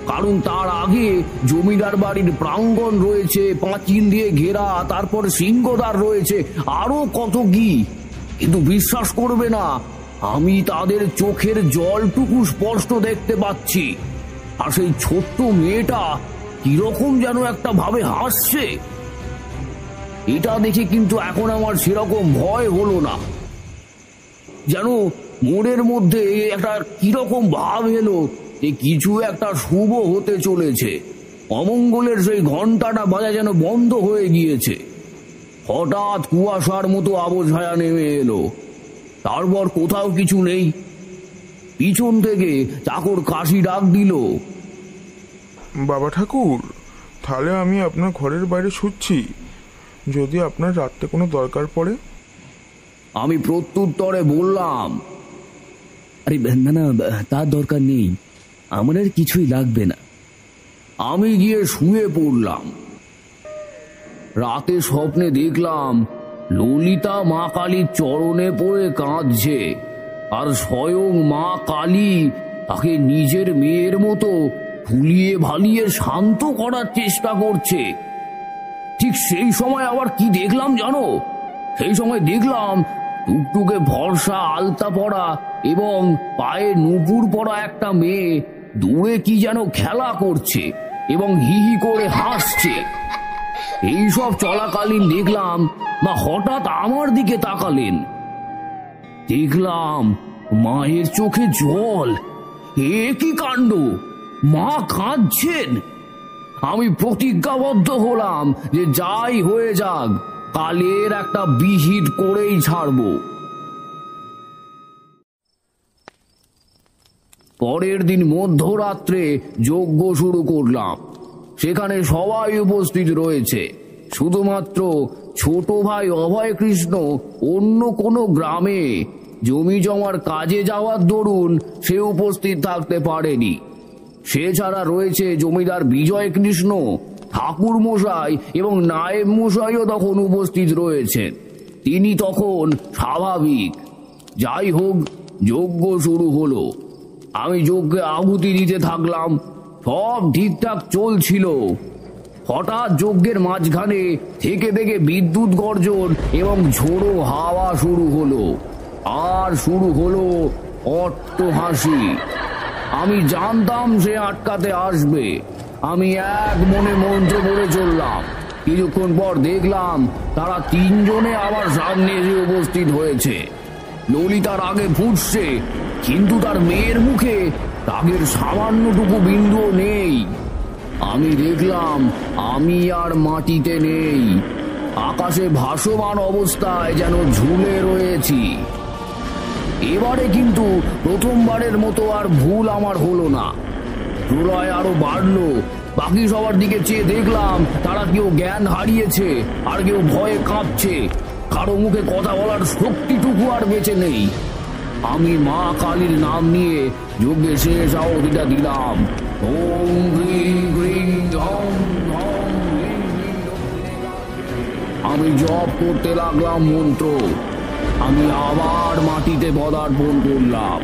কারণ তার আগে জমিদার বাড়ির প্রাঙ্গণ রয়েছে, পাঁচিল দিয়ে ঘেরা, তারপর সিংহদ্বার রয়েছে, আরো কত কি। কিন্তু বিশ্বাস করবে না, আমি তাদের চোখের জলটুকু স্পষ্ট দেখতে পাচ্ছি। আর সেই ছোট্ট মেয়েটা কিরকম যেন একটা ভাবে হাসছে। এটা দেখে কিন্তু এখন আমার সেরকম ভয় হলো না। যেন মনের মধ্যে একটা কিরকম ভাব এলো যে কিছু একটা শুভ হতে চলেছে। অমঙ্গলের সেই ঘন্টাটা বাজা যেন বন্ধ হয়ে গিয়েছে। হঠাৎ কুয়াশার মতো আবছায়া নেমে এলো। তারপর কোথাও কিছু নেই। পিছন থেকে চাকর কাশি ডাক দিল, বাবা ঠাকুর, তাহলে আমি আপনার ঘরের বাইরে শুচ্ছি, যদি আপনার রাত্রে কোনো দরকার পড়ে। আমি প্রত্যুত্তরে বললাম, আরে না না, তার দরকার নেই, আমার আর কিছুই লাগবে না। আমি গিয়ে শুয়ে পড়লাম। রাতে স্বপ্নে দেখলাম ললিতা মা কালীর চরণে পড়ে কাঁদছে, আর স্বয়ং মা কালী তাকে নিজের মেয়ের মতো ফুলিয়ে ভালিয়ে শান্ত করার চেষ্টা করছে। ঠিক সেই সময় আবার কি দেখলাম জানো? সেই সময় দেখলাম টুকটুকে ভরসা আলতা পরা এবং পায়ে নুপুর পরা একটা মেয়ে দূরে কি যেন খেলা করছে এবং হি হি করে হাসছে। এইসব চলাকালীন দেখলাম মা হঠাৎ আমার দিকে তাকালেন। দেখলাম মায়ের চোখে জল। এ কি কাণ্ড! মা কাঁদছেন। আমি প্রতিজ্ঞাবদ্ধ হলাম যে যাই হয়ে যাক, কালের একটা বিহিত করেই ছাড়ব। পরের দিন মধ্যরাত্রে যজ্ঞ শুরু করলাম। সেখানে সবাই উপস্থিত রয়েছে, শুধুমাত্র ছোট ভাই অভয় কৃষ্ণ অন্য কোনো গ্রামে জমি জমার কাজে যাওয়ার দরুন সে উপস্থিত থাকতে পারেনি। সে ছাড়া রয়েছে জমিদার বিজয় কৃষ্ণ, ঠাকুর মশাই এবং নায়েব মশাইও তখন উপস্থিত রয়েছেন। তিনি তখন স্বাভাবিক। যাই হোক, যজ্ঞ শুরু হলো। আমি যজ্ঞে আহুতি দিতে থাকলাম। সব ঠিকঠাক চলছিল। হঠাৎ যজ্ঞের মাঝখানে থেকে থেকে বিদ্যুৎ গর্জন এবং ঝোড়ো হাওয়া শুরু হলো। আর শুরু হলো অট্টহাসি। আমি জানতাম সে আটকাতে আসবে। আমি এক মনে মন্ত্র পড়ে চললাম। কিছুক্ষণ পর দেখলাম তারা তিনজনে আমার সামনে এসে উপস্থিত হয়েছে। ললিতার আগে ফুটছে, কিন্তু তার মেয়ের মুখে রাগের সামান্যটুকু বিন্দুও নেই। আমি দেখলাম আমি আর মাটিতে নেই, আকাশে ভাসমান অবস্থায় যেন ঝুলে রয়েছি। এবারে কিন্তু প্রথমবারের মতো আর ভুল আমার হলো না। প্রলয় আরো বাড়লো। বাকি সবার দিকে চেয়ে দেখলাম তারা কেউ জ্ঞান হারিয়েছে, আর কেউ ভয়ে কাঁপছে। কারো মুখে কথা বলার শক্তিটুকু আর বেঁচে নেই। আমি মা কালীর নাম নিয়ে যজ্ঞে শেষ আহুতিটা দিলাম। ওম গ্রিং গ্রিং ঝং ঝং গ্রিং গ্রিং। আমি জপ করতে লাগলাম মন্ত্র। আমি আবার মাটিতে পদার্পণ করলাম।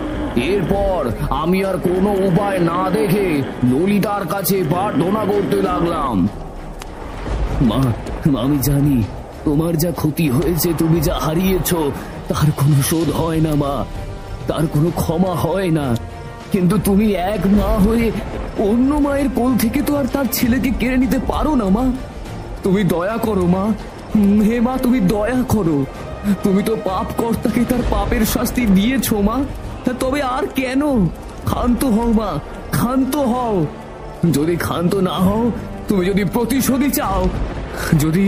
এরপর আমি আর কোনো উপায় না দেখে ললিতার কাছে প্রার্থনা করতে লাগলাম। মা, আমি জানি তোমার যা ক্ষতি হয়েছে, তুমি যা হারিয়েছ, তার কোনো শোধ হয় না মা, তার কোনো ক্ষমা হয় না। কিন্তু তুমি এক মা হয়ে অন্য মায়ের কোল থেকে তো আর তার ছেলেকে কেড়ে নিতে পারো না মা। তুমি দয়া করো মা, হে মা, তুমি দয়া করো। তুমি তো পাপ কর্তাকে তার পাপের শাস্তি দিয়েছ মা, তবে আর কেন? ক্ষান্ত হও মা, ক্ষান্ত হও। যদি ক্ষান্ত না হও, তুমি যদি প্রতিশোধই চাও, যদি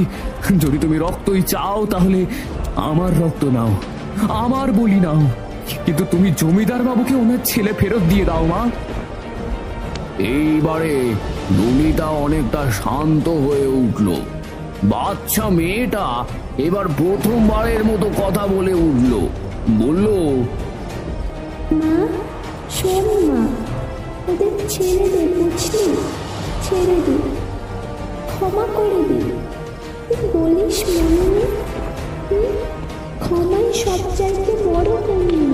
যদি তুমি রক্তই চাও, তাহলে আমার রক্ত নাও, আমার বলি নাও, কিন্তু তুমি জমিদার বাবুকে ওনার ছেলে ফেরত দিয়ে দাও মা। এইবারে ললিতা অনেকটা শান্ত হয়ে উঠল। বাচ্চা মেয়েটা এবার প্রথমবারের মতো কথা বলে উঠল। বলল, মা, শোনো মা, ওদের ছেড়ে দে, বুঝলি? ছেড়ে দে, ক্ষমা করে দে। তুই বলিস মনে নেই? ক্ষমাই সবচাইতে বড় পুণ্য।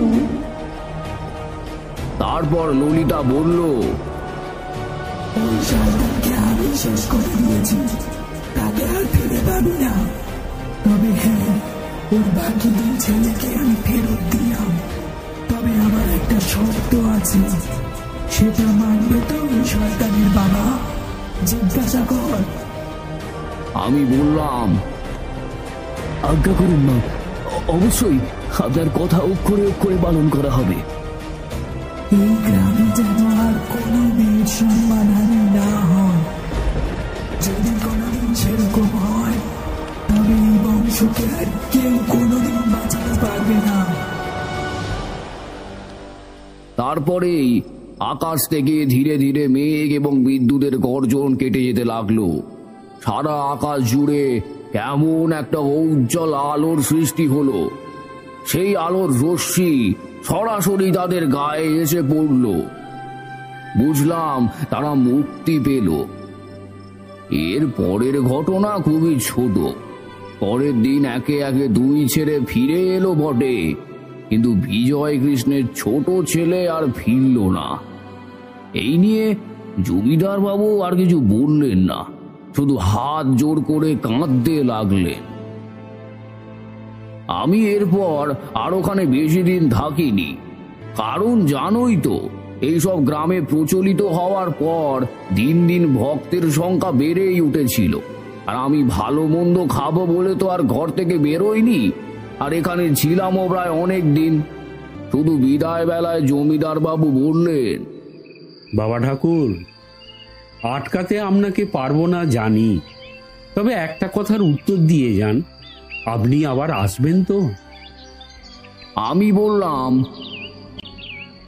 তারপর ললিতা বলল, ওই শয়তানকে আমি শেষ করে দিয়েছি, তাকে আর ফিরে পাবি না। তবে হ্যাঁ, ওর বাকি 2 ছেলেকে আমি ফেরত দিলাম। তবে আমার একটা শর্ত আছে, সেটা মানবে তো ওই শয়তানের বাবা? জিজ্ঞাসা কর। আমি বললাম, আজ্ঞা করুন মা, অবশ্যই আপনার কথা অক্ষরে অক্ষরে পালন করা হবে। এই গ্রামে যেন আর কোনো মেয়ের সম্মানহানি না হয়। যদি কোনোদিন সেরকম হয়, তবে এই বংশকে আর কেউ কোনোদিন বাঁচাতে পারবে না। তারপরেই আকাশ থেকে ধীরে ধীরে মেঘ এবং বিদ্যুতের গর্জন কেটে যেতে লাগলো। সারা আকাশ জুড়ে কেমন একটা উজ্জ্বল আলোর সৃষ্টি হলো। সেই আলোর রশ্মি সরাসরি তাদের গায়ে এসে পড়ল। বুঝলাম তারা মুক্তি পেল। এর পরের ঘটনা খুবই ছোট। পরের দিন একে একে 2 ছেলে ফিরে এলো বটে, কিন্তু বিজয় কৃষ্ণের ছোট ছেলে আর ফিরল না। এই নিয়ে জমিদার বাবু আর কিছু বললেন না, শুধু হাত জোর করে কাঁদতে লাগলেন। আমি এরপর আর ওখানে বেশি দিন থাকিনি, কারণ জানোই তো, এইসব গ্রামে প্রচলিত হওয়ার পর দিন দিন ভক্তের সংখ্যা বেড়েই উঠেছিল। আর আমি ভালো মন্দ খাবো বলে তো আর ঘর থেকে বেরোইনি, আর এখানে ছিলামও প্রায় অনেক দিন। শুধু বিদায় বেলায় জমিদার বাবু বললেন, বাবা ঠাকুর, আটকাতে আপনাকে পারবো না জানি, তবে একটা কথার উত্তর দিয়ে যান, আপনি আবার আসবেন তো? আমি বললাম,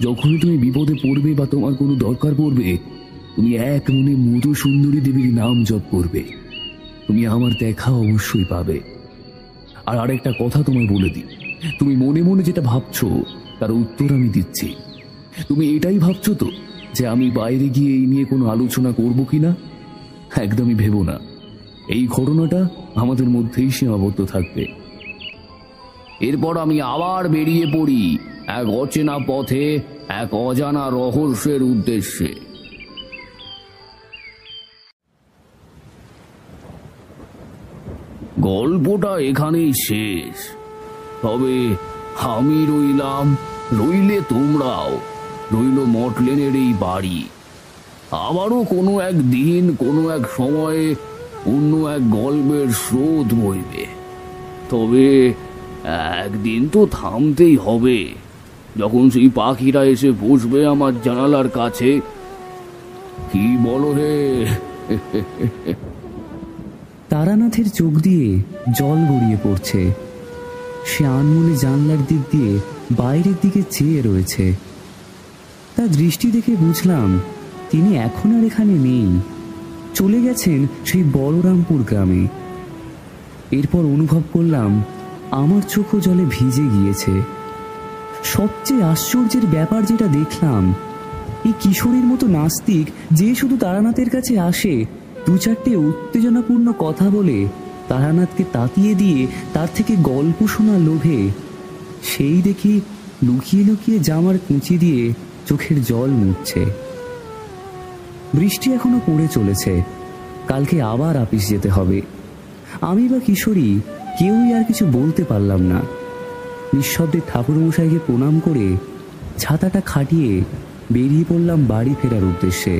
যখনই তুমি বিপদে পড়বে বা তোমার কোনো দরকার পড়বে, তুমি এক মনে মধু সুন্দরী দেবীর নাম জপ করবে। তুমি আমার দেখা অবশ্যই পাবে। আর আরেকটা কথা তোমায় বলে দিই, তুমি মনে মনে যেটা ভাবছো তার উত্তর আমি দিচ্ছি। তুমি এটাই ভাবছো তো যে আমি বাইরে গিয়ে এই নিয়ে কোনো আলোচনা করব কিনা? একদমই ভেবো না। এই ঘটনাটা আমাদের মধ্যেই সীমাবদ্ধ থাকবে। এরপর আমি আবার বেরিয়ে পড়ি এক অচেনা পথে, এক অজানা রহস্যের উদ্দেশ্যে। গল্পটা এখানেই শেষ। তবে আমি রইলাম, রইলে তোমরাও, রইল মটলেনের এই বাড়ি। আবারও কোনো এক দিন, কোনো এক সময়ে অন্য এক গল্পের স্রোত বইবে। তবে একদিন তো থামতেই হবে, যখন সেই পাখিরা এসে বসবে আমার জানালার কাছে। কি বলো হে? তারানাথের চোখ দিয়ে জল গড়িয়ে পড়ছে। সে আনমনে জানলার দিক দিয়ে বাইরের দিকে চেয়ে রয়েছে। তার দৃষ্টি দেখে বুঝলাম তিনি এখন আর এখানে নেই, চলে গেছেন সেই বলরামপুর গ্রামে। এরপর অনুভব করলাম আমার চোখও জলে ভিজে গিয়েছে। সবচেয়ে আশ্চর্যের ব্যাপার যেটা দেখলাম, এই কিশোরীর মতো নাস্তিক যে শুধু তারানাথের কাছে আসে 2-4টে উত্তেজনাপূর্ণ কথা বলে তারানাথকে তাতিয়ে দিয়ে তার থেকে গল্প শোনার লোভে, সেই দেখি লুকিয়ে লুকিয়ে জামার কুঁচি দিয়ে চোখের জল মুছছে। বৃষ্টি এখনো পড়ে চলেছে, কালকে আবার আপিস যেতে হবে। আমি বা কিশোরী কেউই আর কিছু বলতে পারলাম না। নিঃশব্দে ঠাকুরমশাইকে প্রণাম করে ছাতাটা খাটিয়ে বেরিয়ে পড়লাম বাড়ি ফেরার উদ্দেশ্যে।